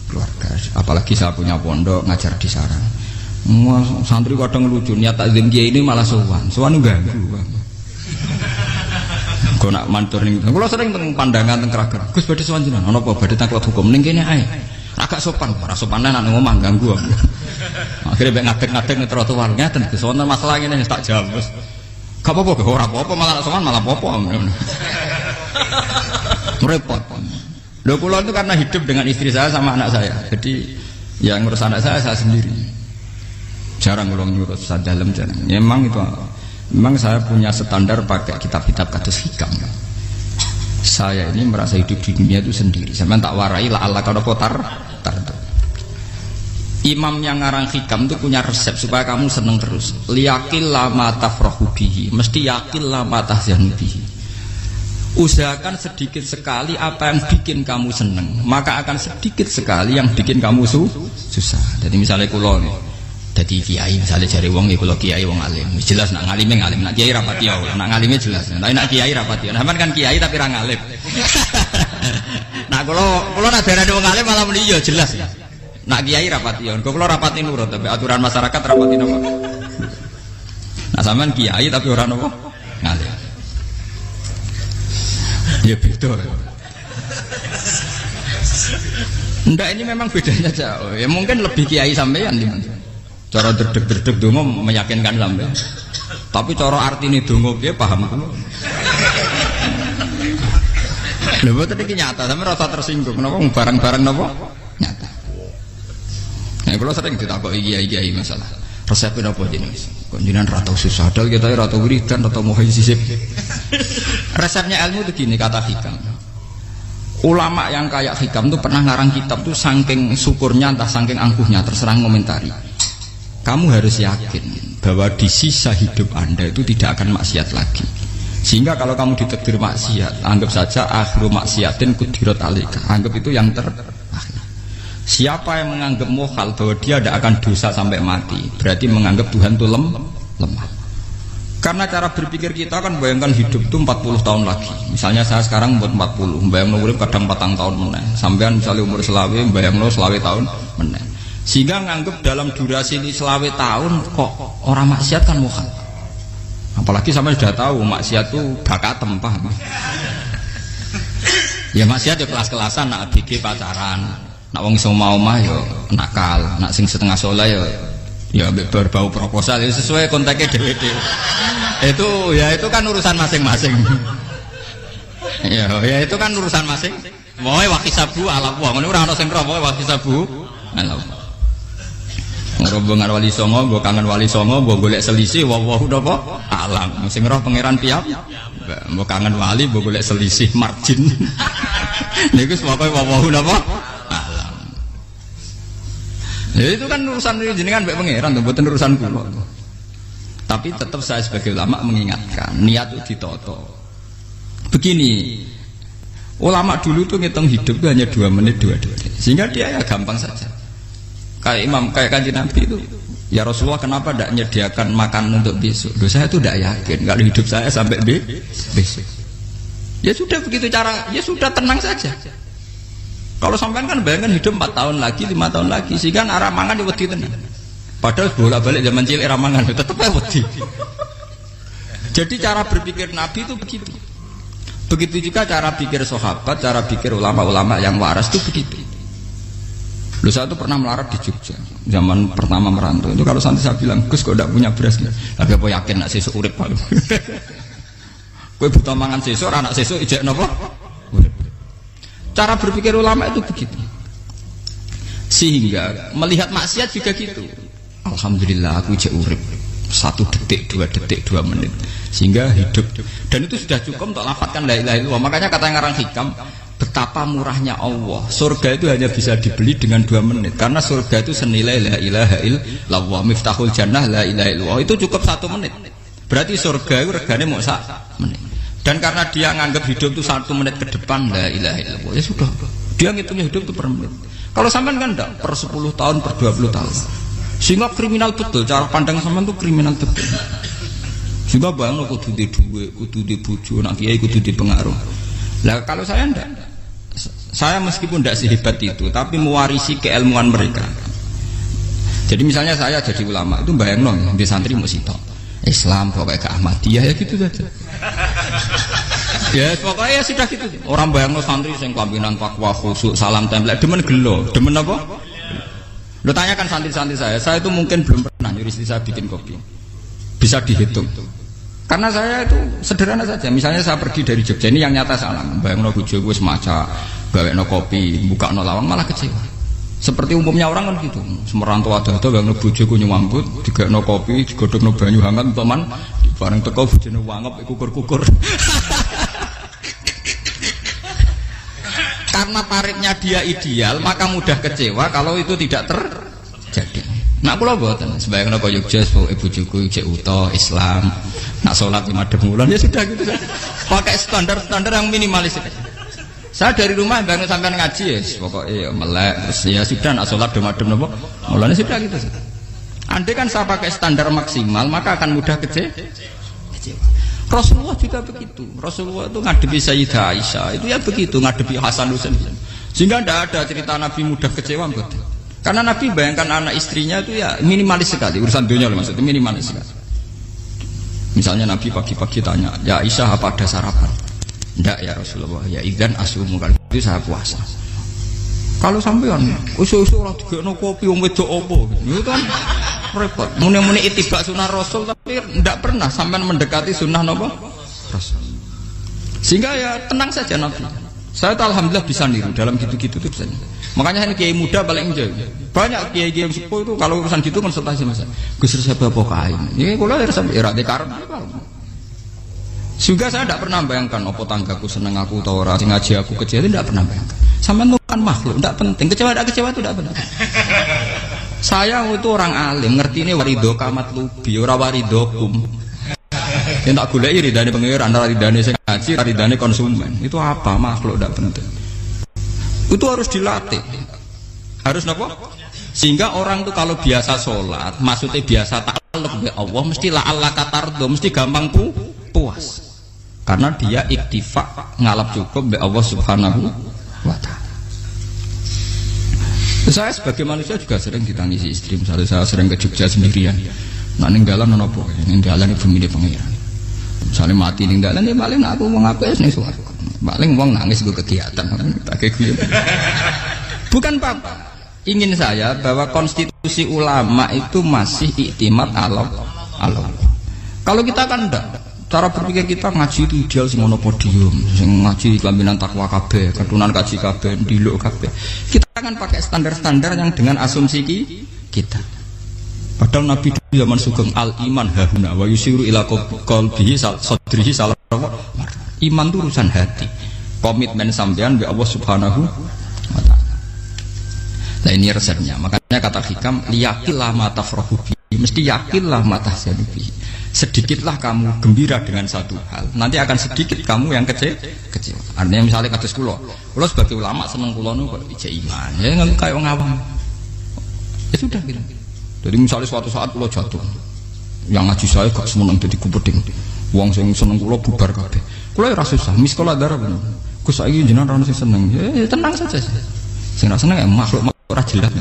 Keluarga. Apalagi saya punya pondok ngajar di sarang. Santri kadang lucu niat takzim kiai ini malah sowan. Sowan ganggu. Kok nak mantur ning kula sering teng pandangan teng Krager. Gus badhe sowan jenengan. Ana apa badhe taklet hukum ning kene ae. Agak sopan, ora sopan nak ning omah ganggu. Akhirnya mek ngadeg-ngadeg ning trotoar ngeten Gus wonten masalah ngene tak jawab. Gak apa-apa, ora apa-apa malah sowan malah apa-apa. Repot. Lho kula itu karena hidup dengan istri saya sama anak saya. Jadi yang ngurus anak saya sendiri. jarang kalau nyurut dalam jarang. Ya, memang saya punya standar pakai kitab-kitab kados hikam. Saya ini merasa hidup di dunia itu sendiri. Sampai tak warai lah Allah kalau potar. Imam yang ngarang hikam itu punya resep supaya kamu seneng terus. Liyakil lama tafrahu bihi, mesti yakil lama tahzanu bihi. Usahakan sedikit sekali apa yang bikin kamu seneng, maka akan sedikit sekali yang bikin kamu susah. Jadi misalnya kulo jadi kiai, misalnya cari wong ya kulo kiai wong alim, jelas nak ngalime ngalim, nak kiai rapati ya, nak ngalime jelas. Tapi nak kiai rapati, nah kan kiai tapi ra ngalim. Nah kulo nak darah wong alim malah muni ya jelas. Nak kiai rapati ya, kulo rapati nurut tapi aturan masyarakat rapati napa. Nah sampean kiai tapi ora napa ngalim. Ya betul. Ndak ini memang bedanya jauh. Ya mungkin lebih kiai sampean gimana? Cara derdek-derdek dongo meyakinkan sampean. Tapi cara artine dongo piye paham kulo. Lha boten iki nyata, sampe rasa tersinggung napa barang-barang napa? Nyata. Nah, kulo sering ditakoki kiai-kiai masalah. Resepnya apa jenenge? Kok jenengan ra tau susah dal kita ra tau wiridan ra tau muhayisib. Resepnya ilmu itu gini kata hikam. Ulama yang kayak hikam tuh pernah ngarang kitab tuh saking syukurnya entah saking angkuhnya terserah ngomentari. Kamu harus yakin bahwa di sisa hidup Anda itu tidak akan maksiat lagi. Sehingga kalau kamu ditakdir maksiat, anggap saja akhiru maksiatin kudirat alika. Anggap itu yang terakhir. Siapa yang menganggap mohal bahwa dia tidak akan dosa sampai mati, berarti menganggap Tuhan itu lemah. Karena cara berpikir kita kan bayangkan hidup itu 40 tahun lagi. Misalnya saya sekarang umur 40, bayangkan umur kadang 4 tahun meneh. Sampean misalnya umur selawe, bayangkan selawe tahun meneh. Sehingga nganggep dalam durasi ini selawe tahun kok orang maksiat kan mohal. Apalagi sampai sudah tahu maksiat itu bakatem, paham? Ya maksiat ya kelas-kelasan, nak BG pacaran, nak wong iso mau-mah ya nakal, nak sing setengah soleh ya berbau proposal ya sesuai kontaknya dhewe-dhewe. Itu kan urusan masing-masing. ya itu kan urusan masing. Moe wakisabu ala wong ngono ora ana sing ro moe wakisabu ala. Ngrobongan wali songo, mbok kangen wali songo, mbok golek selisih wawahu napa alam. Sing roh pangeran piyam, mbok kangen wali, mbok golek selisih margin. Niku pokoke wawahu napa alam. Ya itu kan urusan jenengan mbek pangeran, mboten urusan kula. Tapi tetap saya sebagai ulama mengingatkan, niat itu ditoto. Begini, ulama dulu tuh ngitung hidup itu hanya 2 menit 2 detik, sehingga dia ya gampang saja. Kayak imam, kayak kanjeng Nabi itu, ya Rasulullah kenapa tidak menyediakan makan untuk besok? Loh, saya itu tidak yakin kalau hidup saya sampai besok. Ya sudah begitu cara, ya sudah tenang saja. Kalau sampean kan bayangkan hidup 4 tahun lagi, 5 tahun lagi, sehingga arah mangan ya wedi tenan. Padahal bolak-balik zaman cilik arah mangan tetap aja wedi. Jadi cara berpikir Nabi itu begitu. Begitu juga cara pikir sahabat, cara pikir ulama-ulama yang waras itu begitu. Loh, saya itu pernah melarat di Jogja zaman pertama merantau itu. Kalau santri saya bilang, Gus kok tidak punya beras nih, tapi apa yakin nak sesuk urip paling. Kue butuh mangan sesuk, anak sesuk ijek nopo. Cara berpikir ulama itu begitu. Sehingga melihat maksiat juga gitu. Alhamdulillah aku ijek urip 1 detik, 2 detik, 2 menit, sehingga hidup. Dan itu sudah cukup untuk lafadzkan la ilaha illallah. Makanya kata yang ngarang hikam, betapa murahnya Allah. Surga itu hanya bisa dibeli dengan 2 menit. Karena surga itu senilai la ilaha illallah. Miftahul jannah la ilaha illallah. Itu cukup 1 menit. Berarti surga itu regane mau 1 menit. Dan karena dia nganggap hidup itu 1 menit ke depan la ilaha illallah, ya sudah. Dia ngitungnya hidup itu per menit. Kalau sampean kan enggak, per 10 tahun, per 20 tahun. Sehingga kriminal betul. Cara pandang sampean itu kriminal betul. Sehingga bang kudu di duwe, kudu di bojo, nak kiai kudu di pengaruh. Lah kalau saya enggak, saya meskipun tidak sehebat itu, tapi mewarisi keilmuan mereka. Jadi misalnya saya jadi ulama itu bayang di santri musito Islam pokoknya ke Ahmadiyah ya gitu saja. Ya pokoknya ya sudah gitu. Orang bayang santri yang kelambinan takwa khusyuk salam tempel demen gelo, demen apa? Lo tanyakan santri-santri saya itu mungkin belum pernah nyuri istri saya bikin kopi. Bisa dihitung. Karena saya itu sederhana saja. Misalnya saya pergi dari Jogja, ini yang nyata salah. Bayangno bojo gue semaca, gawekno kopi, bukakno lawang malah kecewa. Seperti umumnya orang kan gitu. Semerantau ada bang bojoku nyuambut, digekno kopi, digodhogno banyu hangat teman, bareng teko bojone wangep kukur-kukur. Karena tarifnya dia ideal, maka mudah kecewa kalau itu tidak terjadi. Nak kula mboten, sebayangno kaya Jogja bojoku cek uta Islam, nak salat 5 bulan ya sudah gitu. Pakai standar-standar yang minimalis. Saya dari rumah bangun sampai ngaji ya, pokoknya ya melek, terus ya sudah nak sholat demadem nopo, mulanya sudah gitu. Andai kan saya pakai standar maksimal, maka akan mudah kecewa. Rasulullah juga begitu. Rasulullah itu ngadepi Sayyidah Aisyah, itu ya begitu, ngadepi Hasan Husain. Sehingga tidak ada cerita Nabi mudah kecewa, betul. Karena Nabi bayangkan anak istrinya itu ya minimalis sekali, urusan dunia loh maksudnya minimalis sekali. Misalnya Nabi pagi-pagi tanya, ya Aisyah apa ada sarapan? Ndak ya Rasulullah, ya idzan asumu kalau itu saya puasa. Kalau sampean usul-usul ora digekno kopi wong wedok opo, itu kan repot. Muni-muni itibak sunah Rasul tapi ndak pernah sampean mendekati sunnah napa Rasul. Sehingga ya tenang saja Nabi. Saya tuh alhamdulillah bisa niru dalam gitu-gitu tuh bisa. Makanya ini kiai muda paling jauh. Banyak kiai-kiai yang sepuh itu kalau urusan gitu konsultasi Mas. Gus resep apa kae. Ini kula resep era dekarep. Juga saya tidak pernah bayangkan apa tanggaku seneng aku atau orang ngaji aku kecewa, tidak pernah bayangkan. Sama itu kan makhluk, tidak penting. Kecewa itu tidak penting. Saya itu orang alim, ngerti ini warido kamat lubi, ora warido kum. Yang tak gulai ridane pengiran, ridane sing ngaji, ridane konsumen. Itu apa makhluk tidak penting. Itu harus dilatih. Harus apa? Sehingga orang itu kalau biasa sholat, maksudnya biasa takluk be Allah, mesti la Allah katardo, mesti gampang puas. Karena dia iktifak ngalap cukup be Allah Subhanahu wa ta'ala. Saya sebagai manusia juga sering ditangisi istri. Misalnya saya sering ke Jogja sendirian. Nak ninggalan apa? Ninggalan ibu mini pengiran. Misalnya mati ninggalan ya paling aku mau ngapes nih suara. Paling uang nangis gue kegiatan. Bukan apa-apa. Ingin saya bahwa konstitusi ulama itu masih iktimat Allah. Kalau kita kan enggak. Cara berpikir kita ngaji itu ideal sing ono podium, sing ngaji kelaminan takwa kabeh, ketunan kaji kabeh, diluk kabeh. Kita akan pakai standar-standar yang dengan asumsi kita. Padahal Nabi di zaman sugeng al iman hahuna wa yusiru ila qalbihi sadrihi salah. Iman itu urusan hati. Komitmen sampean be Allah Subhanahu wa taala. Nah ini resepnya. Makanya kata hikam liyaqillah ma tafrahu bi. Mesti yakinlah ma tahzanu bi. Sedikitlah kamu gembira dengan satu hal, nanti akan sedikit kamu yang kecewa. Artinya misalnya kados kula sebagai ulama seneng kula nu kok ijek iman, ya nggak kayak orang awam. Ya sudah gitu. Jadi misalnya suatu saat kula jatuh, yang ngaji saya gak semeneng dadi kupeding. Wong sing seneng kula bubar kabeh. Kula ora susah, miskola darah bener. Gus saiki jenengan ora sing seneng. Ya tenang saja. Sing ora seneng ya makhluk ora jelas.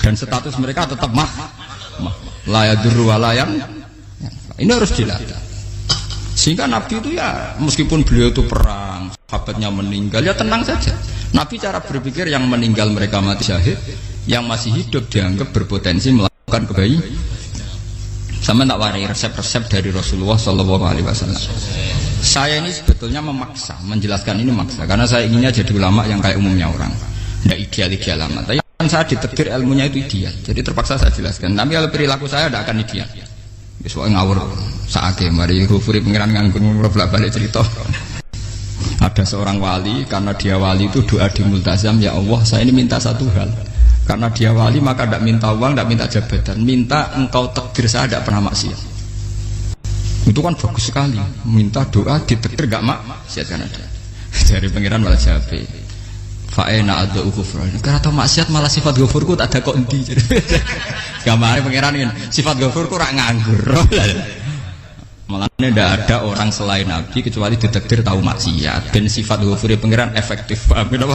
Dan status mereka tetap layadur walayang. Ini harus dilatih. Sehingga Nabi itu ya meskipun beliau itu perang, sahabatnya meninggal ya tenang saja. Nabi cara berpikir yang meninggal mereka mati syahid, yang masih hidup dianggap berpotensi melakukan kebaikan. Sama tak warai resep-resep dari Rasulullah SAW. Saya ini sebetulnya memaksa, menjelaskan ini memaksa karena saya inginnya jadi ulama yang kayak umumnya orang, tidak ideal amat. Tapi saya ditegur ilmunya itu ideal, jadi terpaksa saya jelaskan. Tapi kalau perilaku saya tidak akan ideal. Soalnya ngawur saake mari Ghafuri pengiran nganggur bolak-balik cerita. Ada seorang wali, karena dia wali itu doa di multazam, ya Allah saya ini minta satu hal. Karena dia wali maka tidak minta uang, tidak minta jabatan, minta engkau takdir saya tidak pernah maksiat. Itu kan bagus sekali, minta doa ditakdir gak maksiat kan ada. Dari pengiran malah jawab fa'ena ada ghufran. Karena tau maksiat malah sifat ghafurku tak ada kok endi. Gamane pangeran ini sifat ghafurku rak nganggur. Malah tidak ada orang selain Nabi kecuali ditakdir tahu maksiat. Dan sifat ghafure pangeran efektif. Paham napa?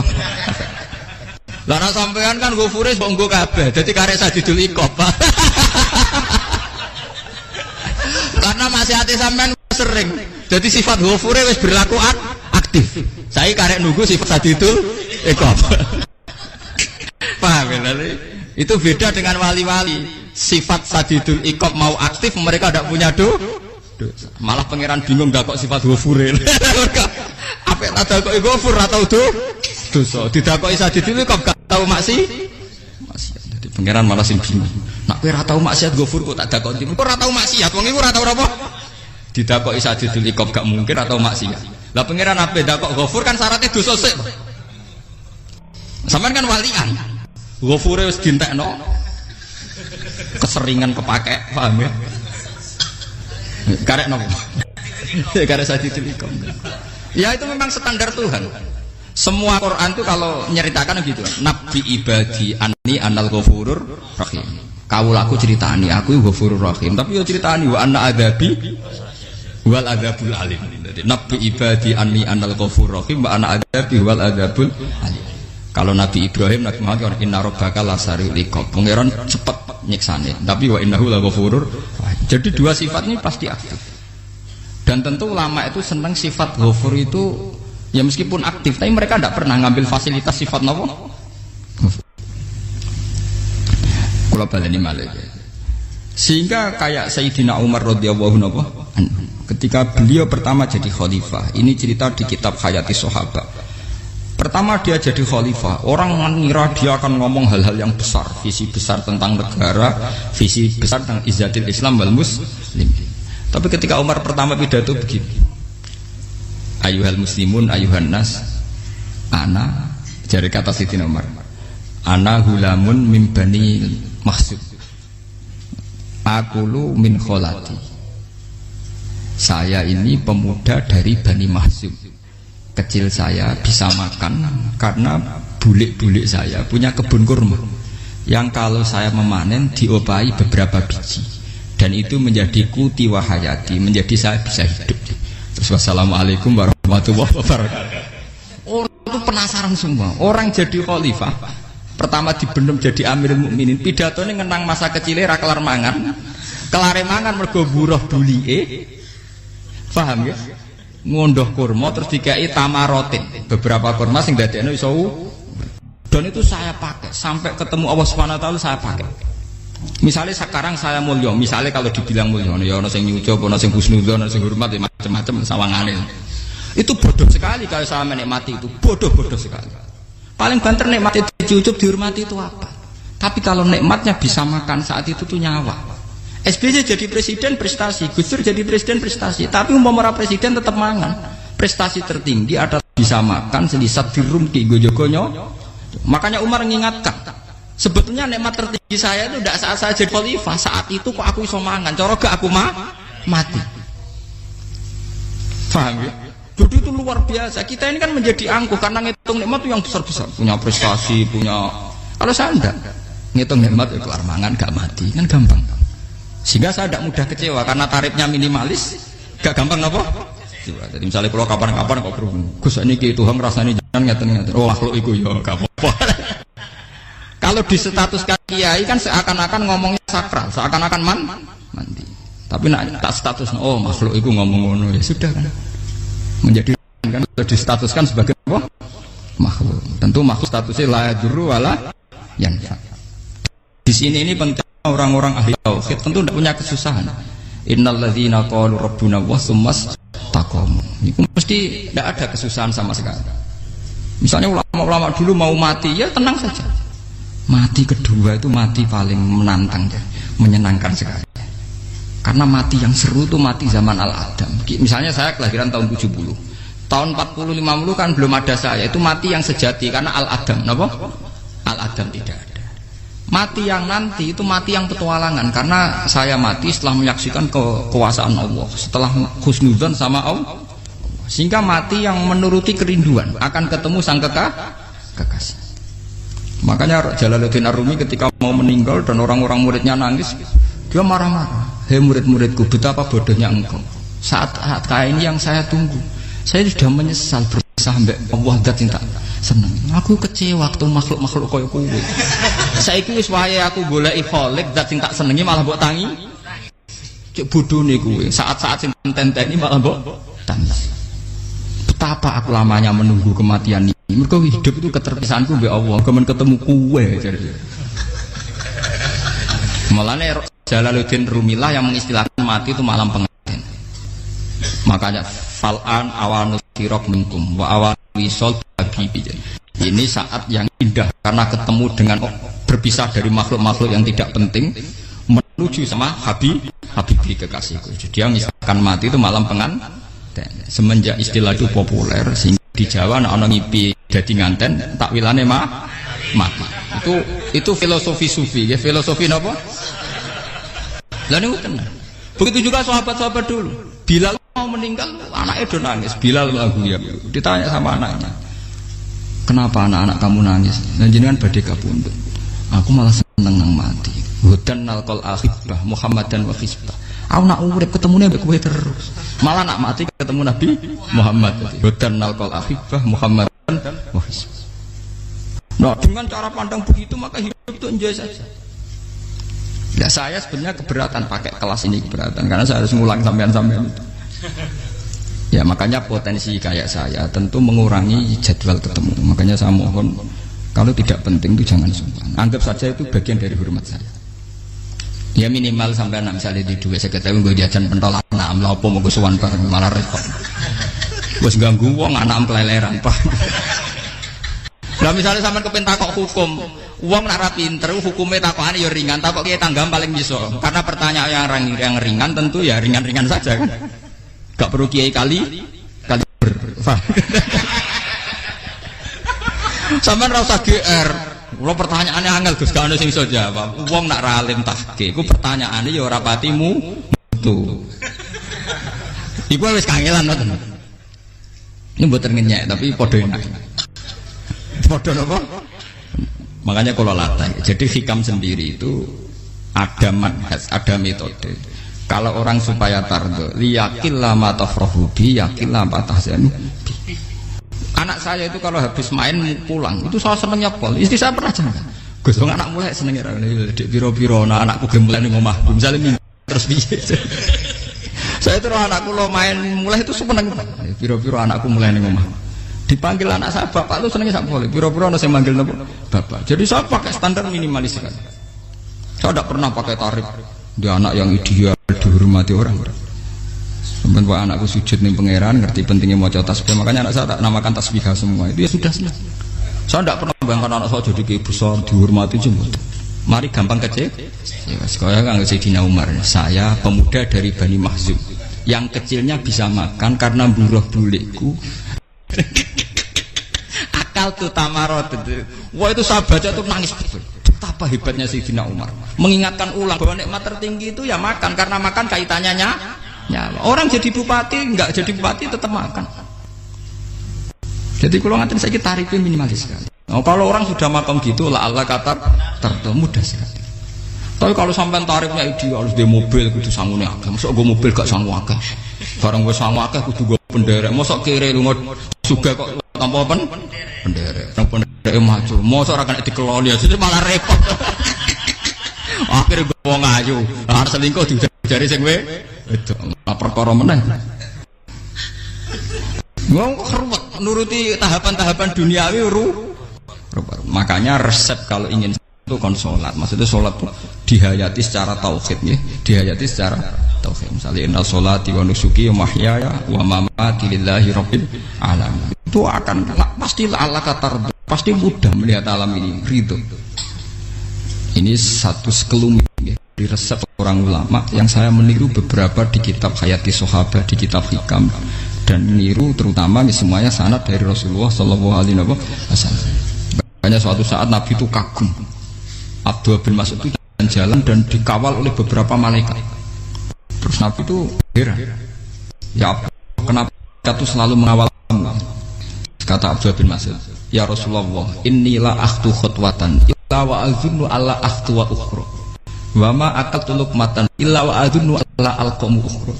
Lah nek sampean kan ghafure mbok nggo kabeh. Dadi karek sadidul iqab. Karena maksiate sampean sering. Jadi sifat ghafure wis berlaku aktif. Saya karek nunggu sifat sadidul iqab. Paham ya? Itu beda dengan wali-wali. Sifat sadidul iqab mau aktif, mereka tidak punya dosa. Malah pangeran bingung gak kok sifat ghafure. Apa tak kok ghafur atau dosa? Tidak kok sadidul iqab tahu maksiat. Jadi pangeran malah sing bingung. Nak kowe ora tau maksiat Ghafur kok tak dakoni. Kok ora tau maksiat, wong iku ora tau apa? Didakoki Sajidul Iqab gak mungkin atau maksiat. Lah pangeran ape dakok Ghafur kan syaratnya dosa sik. Sampeyan kan walian. Ghafure wis dientekno. Keseringan kepake, paham ya? Karek nopo? Karek Sajidul Iqab. Ya itu memang standar Tuhan. Semua Quran itu kalau nyeritakan gitu. Nabi ibadi anni anal ghafurur rahim. Kawulaku ceritani aku ghafurur rahim. Tapi yo ceritani wa anna adabi wal adabul alim. Jadi Nabi ibadi anni anal ghafurur rahim wa anna adabi wal adabul alim. Kalau Nabi Ibrahim, Nabi Muhammad inna rabbaka lasariul iqab. Pangeran cepat nyiksane. Tapi wa innahu laghafurur. Jadi dua sifat ini pasti aktif. Dan tentu ulama itu senang sifat ghafur itu ya meskipun aktif, tapi mereka tidak pernah ngambil fasilitas sifat nopo. Kula baleni malih. Sehingga kayak Sayyidina Umar radhiyallahu anhu ketika beliau pertama jadi khalifah, ini cerita di kitab Hayati Sahabat. Pertama dia jadi khalifah, orang mengira dia akan ngomong hal-hal yang besar, visi besar tentang negara, visi besar tentang izzatil Islam wal muslim. Tapi ketika Umar pertama pidato begini, ayuhal muslimun ayuhan nas, ana, jari kata Sayyidina Umar, ana hulamun min bani Makhzum, akulu min kholati. Saya ini pemuda dari Bani Makhzum. Kecil saya bisa makan karena bulik-bulik saya punya kebun kurma yang kalau saya memanen diopahi beberapa biji, dan itu menjadi kuti wahayati, menjadi saya bisa hidup. Terus wassalamualaikum warahmatullahi wabarakatuh. Orang itu penasaran semua. Orang jadi khalifah pertama dibenem jadi Amirul Mukminin, pidatone ngenang masa kecilnya ra kelar mangan, kelare mangan mergo buruh dulike, paham ya? Ngondoh kurma terus dikai tamarotin, beberapa kurma sing dadekno iso, dan itu saya pakai sampai ketemu Allah Subhanahu wa taala. Saya pakai misalnya sekarang saya mulya, misalnya kalau dibilang mulya ya ana sing nyucup, ana sing husnudzon, ana sing hormat, macam-macam sawangane. Itu bodoh sekali kalau saya menikmati itu, bodoh sekali. Paling banter nikmati dicucup, dihormati itu apa? Tapi kalau nikmatnya bisa makan saat itu tuh nyawa. SBY jadi presiden prestasi, Gus Dur jadi presiden prestasi, tapi umpama presiden tetap mangan. Prestasi tertinggi ada bisa makan selisat dirumki gojogonyo. Makanya Umar mengingatkan, sebetulnya nikmat tertinggi saya itu tidak saat saya jadi khalifah, saat itu kok aku iso mangan, cara gak aku mati. Paham ya? Jadi itu luar biasa. Kita ini kan menjadi angkuh karena ngitung nikmat itu yang besar-besar, punya prestasi, punya. Kalau saya enggak ngitung nikmat itu kelar mangan gak mati, kan gampang. Sehingga saya tidak mudah kecewa karena tarifnya minimalis, gak gampang apa? Jadi misalnya kalau kapan-kapan kok berhubung, Gus ini Tuhan rasanya jangan ngeten-ngeten. Oh makhluk itu ya gak apa-apa. Kalau distatuskan kiai kan seakan-akan ngomongnya sakral, seakan-akan mandi. Tapi nak tak status, oh makhluk itu ngomong-ngomong ya sudah kan. Menjadi kan sudah distatuskan sebagai apa? Makhluk. Tentu makhluk statusnya la yadurru wala yanfa. Di sini ini penting. Orang-orang ahli tauhid tentu tidak punya kesusahan. Innalladzina qalu rabbuna wa tsummas taqamu. Itu mesti tidak ada kesusahan sama sekali. Misalnya ulama-ulama dulu mau mati, ya tenang saja. Mati kedua itu mati paling menantang, menyenangkan sekali. Karena mati yang seru itu mati zaman Al-Adam. Misalnya saya kelahiran tahun 70. Tahun 40-50 kan belum ada saya. Itu mati yang sejati karena Al-Adam. Kenapa? Al-Adam tidak ada. Mati yang nanti itu mati yang petualangan, karena saya mati setelah menyaksikan kekuasaan Allah, setelah husnudzon sama Allah, sehingga mati yang menuruti kerinduan akan ketemu sang kekasih. Makanya Jalaluddin Ar-Rumi ketika mau meninggal dan orang-orang muridnya nangis, dia marah-marah. Hei murid-muridku, betapa bodohnya engkau. Saat kayak ini yang saya tunggu, saya sudah menyesal sampai Allah dat cinta seneng. Aku kecewa waktu makhluk-makhluk koyo kowe. Saiki wis wayahe aku goleki kholik dat sing tak senengi malah mbok tangi. Cek bodone kowe. Saat-saat sing tenteni malah mbok tangis. Betapa aku lamanya menunggu kematian ini. Mergo hidup itu keterpisahanku mbek Allah, kemen ketemu kowe. Malane Jalaluddin Rumilah yang mengistilahkan mati itu malam pengantin. Makanya fal'an awanus sirok minkum wa awan wisol bagi. Ini saat yang indah karena ketemu dengan berpisah dari makhluk-makhluk yang tidak penting menuju sama Habibi kekasihku. Jadi dia misalkan mati itu malam pengantin. Semenjak istilah itu populer sehingga di Jawa ana ngipi dadi nganten takwilane mati. Itu filosofi sufi, ya filosofi napa? Lah niku tenan. Begitu juga sahabat-sahabat dulu. Bilal mau meninggal, anaknya do nangis. Bilal lagu ya. Ditanya sama anaknya, kenapa anak-anak kamu nangis? Dan jenengan badhe kapundhut. Aku malah seneng nang mati. Hudan nalqal akhibah Muhammadan wa hizbah. Aku nak urip ketemune mbek kowe terus. Malah nak mati ketemu Nabi Muhammad. Hudan nalqal akhibah Muhammadan wa hizbah. Nah, dengan cara pandang begitu maka hidup itu enjoy saja. Ya saya sebenarnya keberatan pakai kelas ini, keberatan karena saya harus ngulang sampean-sampean itu. Ya makanya potensi kayak saya tentu mengurangi jadwal ketemu. Makanya saya mohon kalau tidak penting itu jangan sungkan. Anggap saja itu bagian dari hormat saya. Ya minimal sampai misalnya di dua saya ketahui gue jajan pentolan lah apa mau gue suwan bareng malah repot. Bos ganggu wong anak peleleran pak. Lah misalnya sampean kepen takok hukum, wong nak ra pinter hukume takokane ya ringan, takok kiye tanggam paling iso. Karena pertanyaan yang ringan tentu ya ringan-ringan saja kan. Gak perlu kiai kali ber. Sampean ra usah GR. Kula pertanyaannya angel Gus gak ono sing iso jawab. Wong nak ra alim tahke, iku pertanyaane ya ora patimu tuh. Iku wis kangelan ngoten. Ini mboten ngenyek tapi padha enak. Padha napa? Makanya kalau latih. Jadi hikam sendiri itu ada manhaj, ada metode. Kalau orang supaya tardo, liyakillah ma tafrahu bi, yakillah ma tahzanu bi. Anak saya itu kalau habis main pulang, itu saya senengnya pol. Istri saya pernah jangan. Gus, anak mulai senengnya dek piro-piro, anakku gemulai ning omahku. Misalnya minggu terus piye. Saya itu anakku lo main mulai itu seneng. Piro-piro anakku mulai ning omahku. Dipanggil anak saya bapak itu senengnya sak boleh. Piro-piro ana sing manggil napa bapak. Jadi saya pakai standar minimalis sekali. Saya tidak pernah pakai tarif dia anak yang ideal dihormati orang. Sampai buat anakku sujud ning pangeran ngerti pentingnya maca tasbih. Makanya anak saya tak namakan tasbihah semua. Itu ya sudah selesai. Saya tidak pernah bayangkan anak saya jadi kayak besar dihormati jemput. Mari gampang kecil. Ya sekolah kan Sayyidina Umar. Saya pemuda dari Bani Mahzum. Yang kecilnya bisa makan karena buruh bulikku. Akal tuh tamarot itu. Wah itu saya baca tuh nangis betul. Betapa hebatnya Sayyidina Umar. Mengingatkan ulang bahwa nikmat tertinggi itu ya makan karena makan kaitannya nyawa. Orang jadi bupati enggak jadi bupati tetap makan. Jadi kalau ngatain saya tarifnya minimalis sekali. Nah, kalau orang sudah makan gitu lah Allah kata mudah sekali. Tapi kalau sampai tarifnya ideal harus di mobil kudu sangune akeh. Mosok gue mobil gak sanggup akeh. Barang gue sanggup akeh kudu gue penderek. Mosok kere lu juga kok tanpa penderek. Nang penderek maju. Mosok ora kena dikeloni jadi malah repot. Akhirnya gue wong ayu. Arep selingkuh dijari sing itu perkara meneh. Wong ruwet nuruti tahapan-tahapan duniawi makanya resep kalau ingin itu kon sholat, maksudnya sholat itu dihayati secara tauhid ya, dihayati secara tauhid. Misalnya innal sholati wa nusuki wa mahyaya wa mamati lillahi rabbil alamin. Itu akan pasti Allah kata pasti mudah melihat alam ini ridho. Ini satu sekelumit ya, di resep orang ulama yang saya meniru beberapa di kitab Hayati Sahabat, di kitab Hikam dan meniru terutama semuanya sanad dari Rasulullah Shallallahu Alaihi Wasallam. Hanya suatu saat Nabi itu kagum. Abdullah bin Mas'ud itu jalan dan dikawal oleh beberapa malaikat. Terus Nabi itu heran. Ya kenapa kita tuh selalu mengawal kamu? Kata Abdullah bin Mas'ud, ya Rasulullah, inilah akhtu khutwatan illa wa azunnu alla akhtu wa ukhra. Wa ma aqaltu luqmatan illa wa azunnu alla alqamu ukhra.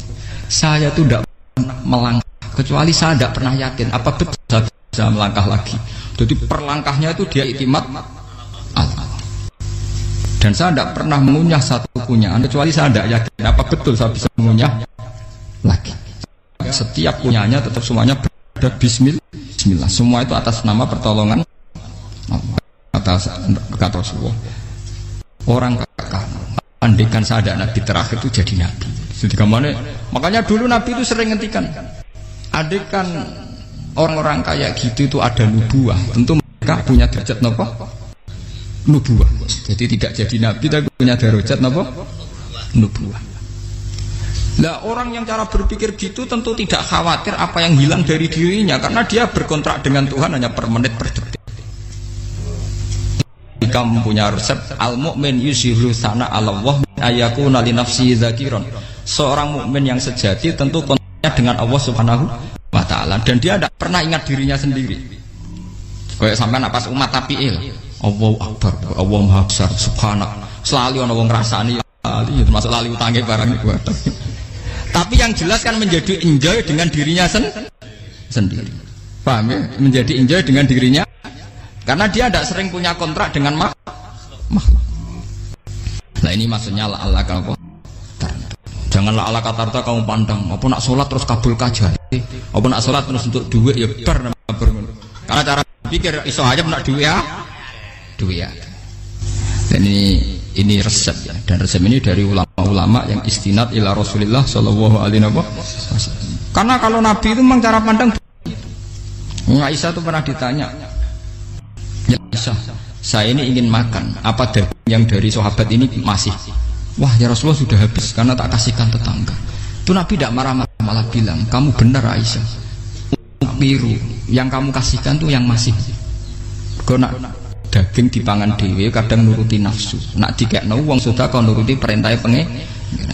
Saya tuh tidak pernah melangkah kecuali saya tidak pernah yakin apa betul saya bisa melangkah lagi. Jadi perlangkahnya itu dia iktimat Allah. Dan saya tidak pernah mengunyah satu kunyah kecuali saya tidak yakin apa betul saya bisa mengunyah lagi. Setiap kunyahnya tetap semuanya berada Bismillah. Semua itu atas nama pertolongan atas kata Rasulullah. Orang kakak andikan saya ada nabi terakhir itu jadi nabi. Jadi kemana? Makanya dulu nabi itu sering ngentikan. Andikan orang-orang kayak gitu itu ada nubuah, tentu mereka punya derajat napa? Nubuwah. Jadi tidak jadi nabi tapi punya derajat napa? Nubuwah. Lah orang yang cara berpikir gitu tentu tidak khawatir apa yang hilang dari dirinya karena dia berkontrak dengan Tuhan hanya per menit per detik. Jika mempunyai resep al-mu'min yusiru sana Allah ayakuna li nafsi dzakiron. Seorang mukmin yang sejati tentu kontaknya dengan Allah Subhanahu wa taala dan dia tidak pernah ingat dirinya sendiri. Kayak sampean pas umat tapiil, Allahu Akbar, Allah Maha Besar, subhanak. Selalu ana wong ngrasani termasuk lali utange barang niku. Tapi yang jelas kan menjadi enjoy dengan dirinya sendiri. Paham ya? Menjadi enjoy dengan dirinya karena dia tidak sering punya kontrak dengan makhluk. Nah ini maksudnya Allah apa? Janganlah ala katarta kamu pandang. Apa nak sholat terus kabul kaja. Apa nak sholat terus untuk duit ya bar. Karena cara pikir iso aja nak duit ya. Duit ya. Dan ini resep ya. Dan resep ini dari ulama-ulama yang istinad ila Rasulillah sallallahu alaihi wasallam. Karena kalau Nabi itu memang cara pandang. Aisyah itu pernah ditanya. Ya Aisyah, saya ini ingin makan. Apa daging yang dari sahabat ini masih? Wah ya Rasulullah sudah habis karena tak kasihkan tetangga. Itu Nabi tidak marah-marah malah bilang, kamu benar Aisyah. Biru yang kamu kasihkan tuh yang masih. Karena daging dipangan dewe kadang nuruti nafsu. Nak dikekno wong sedekah nuruti perintah pengen.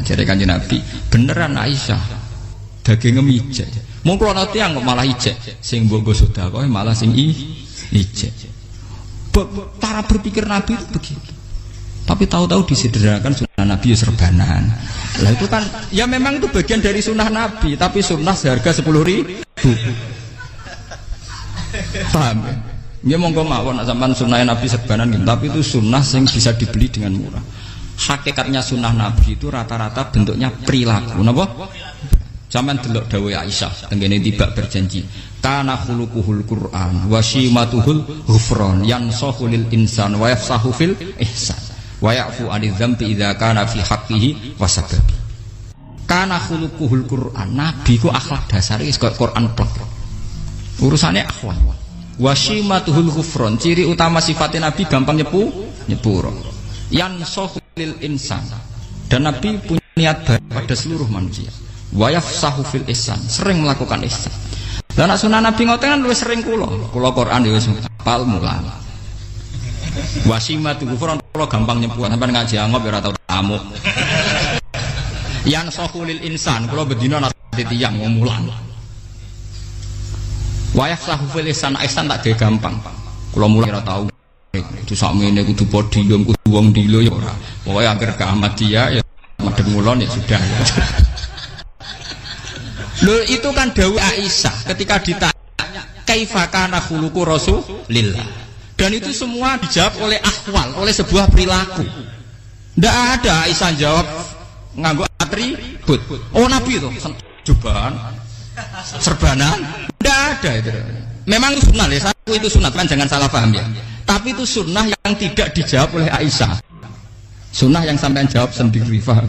Jadi Kanjeng Nabi beneran Aisyah. Dagingnya ijek. Mung kula nanti yang malah ijek. Sing mbok sedekah malah sing ijek. Cara berpikir Nabi itu begitu. Tapi tahu-tahu disederhanakan sunnah Nabi serbanan. Lah itu kan ya memang itu bagian dari sunnah Nabi, tapi sunnah seharga 10.000. Paham ya? Ya monggo mawon sampean sunnah Nabi serbanan gitu, tapi itu sunnah yang bisa dibeli dengan murah. Hakikatnya sunnah Nabi itu rata-rata bentuknya perilaku. Napa? Sampeyan delok dawuh Aisyah tengene tibak berjanji. Kana khuluquhul Qur'an wa shimatuhul ghufran yansahu lil insan wa yafsahu fil ihsan. Wa ya'fu 'anil dzambi idza kana fi haqqihi wa sababi. Kana khuluquhul Qur'an, nabi ku akhlak dasare wis kaya Quran plek. Urusane akhwat. Wa shimatuhul ghufran, ciri utama sifatnya nabi gampang nyepuro. Yansahu lil insan. Dan nabi punya niat baik pada seluruh manusia. Wa yafsahu fil ihsan, sering melakukan ihsan. Lah nek sunah nabi ngoten kan luwih sering kula Quran ya wis hafal mulang. Wasimatu kufron kula gampang nyebut sampean ngaji angop ya ora tau tamu. Yang sahulil insan kula bedina nate tiyang mulang. Wa yafsahu fil ihsan tak gawe gampang. Kula mulang ora tau. Itu sakmene kudu podium kudu wong dilo ya ora. Pokoke anggere ke Ahmadiyah ya madhep ngulon ya sudah. Loh itu kan dawuh Aisyah ketika ditanya kaifa kana khuluqu Rasulillah. Dan itu semua dijawab oleh ahwal, oleh sebuah perilaku. Tidak ada Aisyah jawab nganggo atribut. Oh Nabi itu jubahan, serbanan, tidak ada itu. Memang itu sunnah ya, itu sunnah kan jangan salah paham ya. Tapi itu sunnah yang tidak dijawab oleh Aisyah. Sunnah yang sampean jawab sendiri, paham?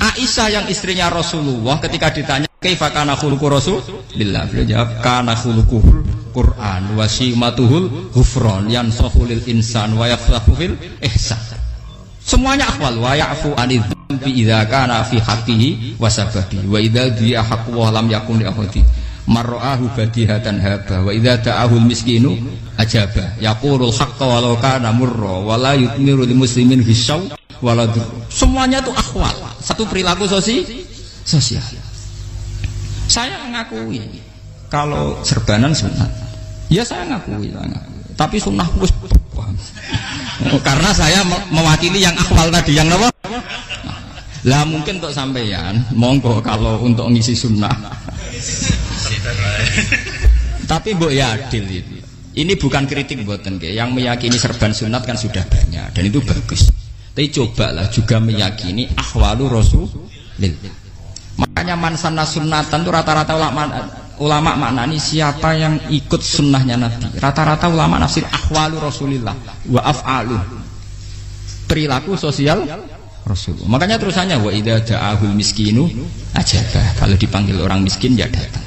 Aisyah yang istrinya Rasulullah ketika ditanya kaifa kana khuluqu Rasulillah, beliau jawab kana khuluquhul Qur'an wa simatuhul ghufran yansahu lil insan wa yafsahu fil ihsan. Semuanya akhwal wa ya'fu 'anil dzambi idza kana fi haqqihi wa sababi wa idza di'a haqqu wa lam yakun li ahadi marra'ahu badihatan haba wa idza ta'ahul miskinu ajaba yaqulul haqqa walau kana murra wa la yutmiru lil muslimin hisaw waladur. Semuanya itu akhwal, satu perilaku sosial. Saya mengakui kalau serbanan sunat, ya saya ngakui. Tapi sunnah wis karena saya mewakili yang akhwal tadi yang apa? Lah mungkin untuk sampeyan, monggo kalau untuk ngisi sunnah. Tapi mbok ya adil itu. Ini bukan kritik mboten nggih. Yang meyakini serban sunat kan sudah banyak dan itu bagus. Tapi cobalah juga meyakini ahwalu Rasulillah. Makanya mansana sunnatan itu rata-rata ulama maknani siapa yang ikut sunnahnya Nabi. Rata-rata ulama nafsir ahwalu Rasulillah wa af'alu, perilaku sosial Rasulullah. Makanya terusannya wa idza ja'ahul miskinu ajabah, kalau dipanggil orang miskin ya datang.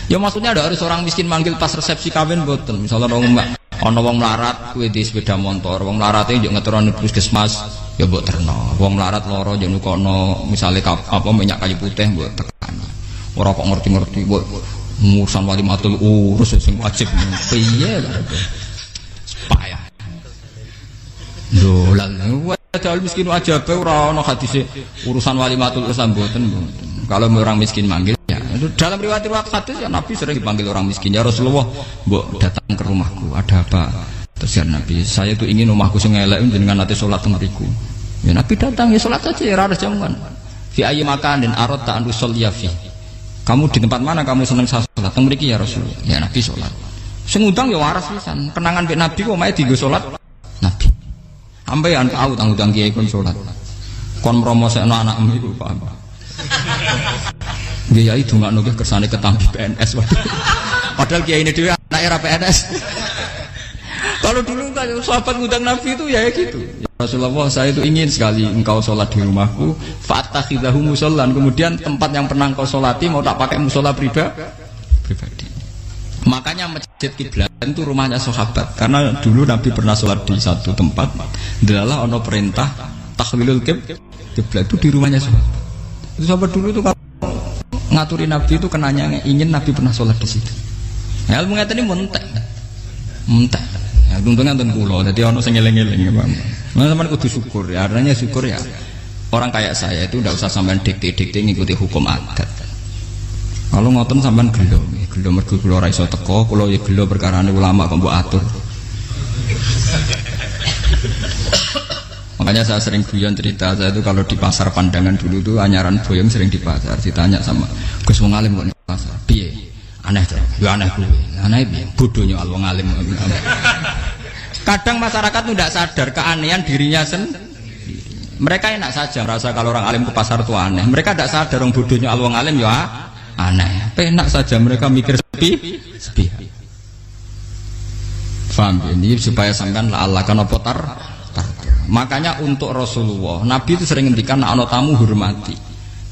Ya maksudnya ada harus orang miskin manggil pas resepsi kawin boten. Misalnya ana wong melarat kuwi di sepeda motor, wong melarate yo ngeteroni puskesmas ya mbok terno. Wong melarat loro yo nukono misale apa minyak kayu putih mbok tekani. Ora kok ngerti-ngerti mbok ngurusan walimatul urus sing wajib piye lho. Payah. Dolan padahal miskin aja pe ora ana hadise urusan walimatul urus mboten. Kalau orang miskin manggil ya. Dalam riwayat hadis ya Nabi sering dipanggil orang miskin. Ya Rasulullah, mbok datang ke rumahku, ada apa? Terus ya Nabi, saya tuh ingin rumahku sing elek jenengan nanti salat teng mriku. Ya Nabi datang ya salat saja ya ora jamuan. Fi ayyi makanin aradta an tusalliya fi. Kamu di tempat mana kamu seneng salat? Teng mriki ya Rasulullah. Ya Nabi salat. Sing ngundang ya waras pisan. Kenangan mbek Nabi kok mae dienggo salat Nabi. Ampean tahu tanggung kiai kon salat. Kon mromosekno anakmu iku paham. Kiai dongakno ki kersane ketampi PNS waduh. Padahal kiai ini dhewe anak era PNS. Kalau dulu kan sahabat ngundang Nabi itu ya gitu. Ya Rasulullah, saya itu ingin sekali engkau sholat di rumahku. Fatakhidahu musollan. Kemudian tempat yang pernah engkau sholati mau tak pakai musola pribadi. Makanya masjid kiblat itu rumahnya sahabat. Karena dulu Nabi pernah sholat di satu tempat. Adalah ono perintah tahlilul kiblat itu di rumahnya sahabat. Itu sahabat dulu itu kalau ngaturin Nabi itu kenanya ingin Nabi pernah sholat di situ. Ya, ilmu ngeten ini mentek. Ya, untungnya nonton kulo, jadi ono sing eling-eling ya, Bang. Nah, sampean kudu syukur ya. Artinya syukur ya. Orang kayak saya itu tidak usah sampean dikte-dikte ngikuti hukum adat. Kalau ngoten sampean gelo mergo kula ora iso teko, kula ya gelo perkarane ulama kok mbok atur. Makanya saya sering guyon cerita, saya itu kalau di pasar Pandangan dulu tuh anyaran boyong sering di pasar, ditanya sama Gus wong alim kok di pasar. Piye? Aneh tuh. Ya aneh kuwi. Aneh piye? Bodohnya wong alim. Kadang masyarakat tuh tidak sadar keanehan dirinya sendiri. Mereka enak saja merasa kalau orang alim ke pasar itu aneh. Mereka tidak sadar orang bodohnya wong alim ya aneh. Enak saja mereka mikir sepi. Faham ini supaya sampean la Allah kan apa tar. Makanya untuk Rasulullah, Nabi itu sering ngendikan ana tamu hormati.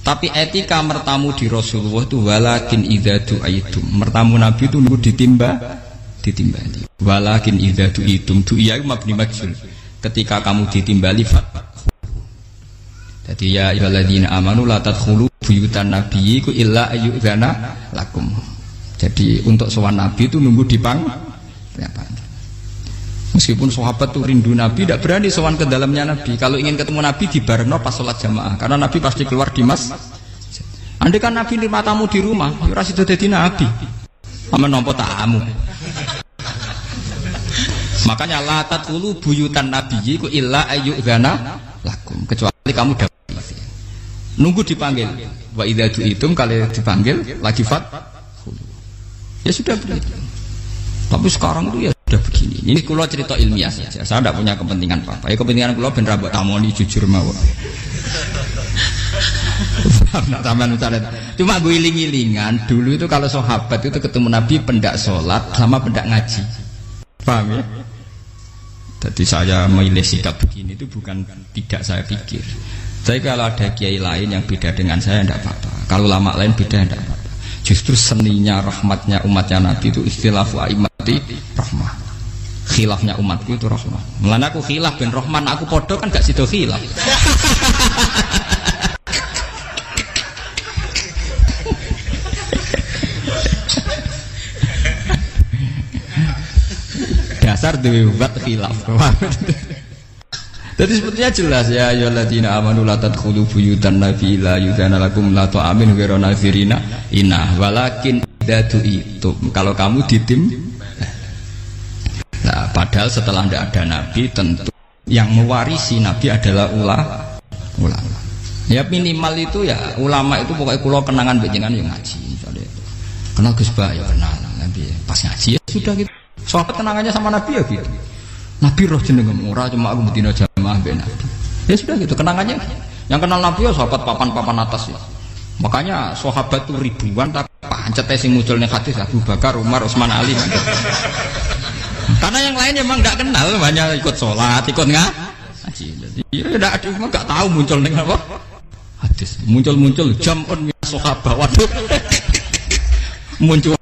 Tapi etika mertamu di Rasulullah itu walakin idza du'aitum. Mertamu Nabi itu nunggu ditimbali. Walakin idza du'itum du'iya mabni majhul. Ketika kamu ditimbali fat. Jadi ya ayyuhalladzina amanu la tadkhulu buyutan nabiyyi illa ayyudzana lakum. Jadi untuk sowan Nabi itu nunggu dipang. Meskipun sahabat tuh rindu Nabi, tidak berani sowan ke dalamnya Nabi. Kalau ingin ketemu Nabi di barengno pas sholat jamaah, karena Nabi pasti keluar di andai kan Nabi nerima tamu di rumah, ora sida dadi Nabi. Amen nampa tamu. Makanya la tadkhulu buyutan nabiyyi ku illa ayyudzana lakum. Kecuali kamu dapat nunggu dipanggil. Wa idza du'itum kalau dipanggil lagi fat. Ya sudah begitu. Tapi sekarang itu ya sudah begini. Ini kalau cerita ilmiah saja. Saya tidak punya kepentingan apa-apa. Ya kepentingan kalau ben rabok tamoni jujur mawon. Cuma gue iling-ilingan dulu itu kalau sahabat itu ketemu Nabi pendak sholat sama pendak ngaji. Paham ya? Jadi saya memilih sikap begini itu bukan tidak saya pikir. Tapi kalau ada kiai lain yang beda dengan saya tidak apa-apa. Kalau ulama lain beda tidak apa-apa. Justru seninya rahmatnya umatnya Nabi itu istilahu aimati rahmah. Khilafnya umatku itu rahmah. Mulane aku khilaf ben rahman aku podo kan gak sido khilaf. Dasar dewe buat khilaf. Jadi sebetulnya jelas ya ayyuhalladzina amanu la tadkhulu buyutan nabi la yudana lakum la ta'amin ghairu nazirina inna walakin idza du'itum. Kalau kamu ditim. Nah, padahal setelah tidak ada nabi tentu yang mewarisi nabi adalah ulama. Ya minimal itu ya ulama itu pokoknya kula kenangan benjengan yang ngaji misalnya. Kenal Gus Ba ya kenal nabi pas ngaji ya sudah gitu. Sahabat kenangannya sama nabi ya gitu. Nabi roh jenengem ora cuma aku betina jamaah ben Nabi. Ya sudah gitu kenangannya. Yang kenal Nabi ya sahabat papan-papan atas ya. Makanya sahabat tuh ribuan tapi pancet sing muncul ning hadis Abu Bakar, Umar, Utsman, Ali. Karena yang lain memang enggak kenal, hanya ikut sholat, ikut ngaji. Jadi ya enggak tahu muncul ning apa? Hadis. Muncul-muncul jamun min sahabat. Waduh. Muncul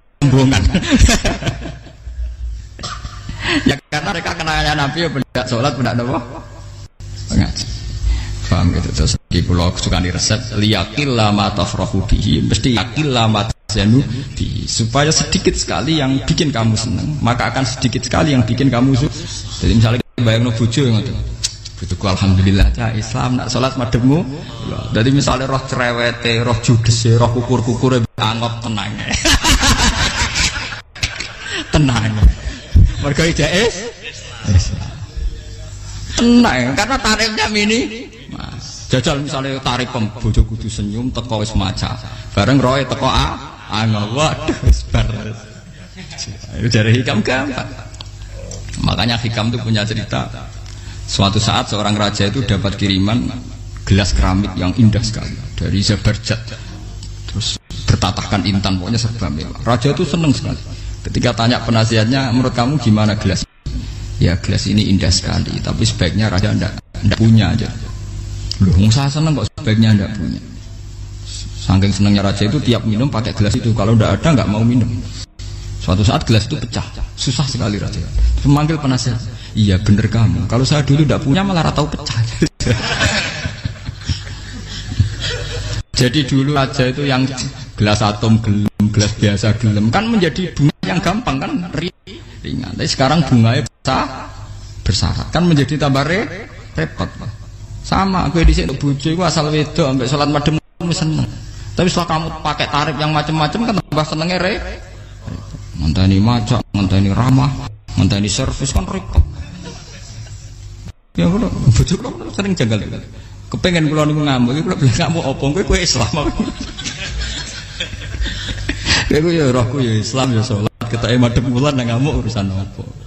Ya karena mereka kenalnya Nabi ya benda sholat benda apa? Pengaji. Paham gitu terus di pulau suka di resep liyakil lama tafrahu bihi mesti yakil lama tazanu bihi supaya sedikit sekali yang bikin kamu seneng maka akan sedikit sekali yang bikin kamu jadi misalnya bayang no bojo ngoten bojoku alhamdulillah cah Islam nak sholat madhepmu jadi misalnya roh cerewete roh judes roh kukur-kukure angop tenang tenang mergo ijazah tenang karena tarifnya mini jajal misalnya tarik bojo kudu senyum teko wis maca bareng roe teko waduh wis bar dari hikam gampang makanya hikam itu punya cerita suatu saat seorang raja itu dapat kiriman gelas keramik yang indah sekali dari Zabarjat terus bertatahkan intan pokoknya serba mewah raja itu seneng sekali ketika tanya penasihatnya menurut kamu gimana gelas ya gelas ini indah sekali tapi sebaiknya raja ndak punya aja loh, saya seneng kok sebaiknya enggak punya. Saking senengnya raja itu tiap minum pakai gelas itu. Kalau enggak ada enggak mau minum. Suatu saat gelas itu pecah. Susah sekali raja. Terus memanggil penasihat. Iya bener kamu. Kalau saya dulu enggak punya malah tahu pecah. Jadi dulu raja itu yang gelas atom gelem, gelas biasa gelem kan menjadi bunga yang gampang kan ringan. Tapi sekarang bunganya bersyarat kan menjadi tambah repot. Sama aku di sini bojo iku asal wedok ambek salat madhem seneng. Tapi setelah kamu pakai tarif yang macam-macam kan tambah senenge ngenteni macak, ngenteni ramah, ngenteni servis kan repot. Ya kula bojo kula sering janggal. Kepengen kula niku ngamuk, kula bilang ngamuk apa kowe Islam. Kowe ya rohku ya Islam ya salat, ketoke madhem kula nang ngamuk urusan apa.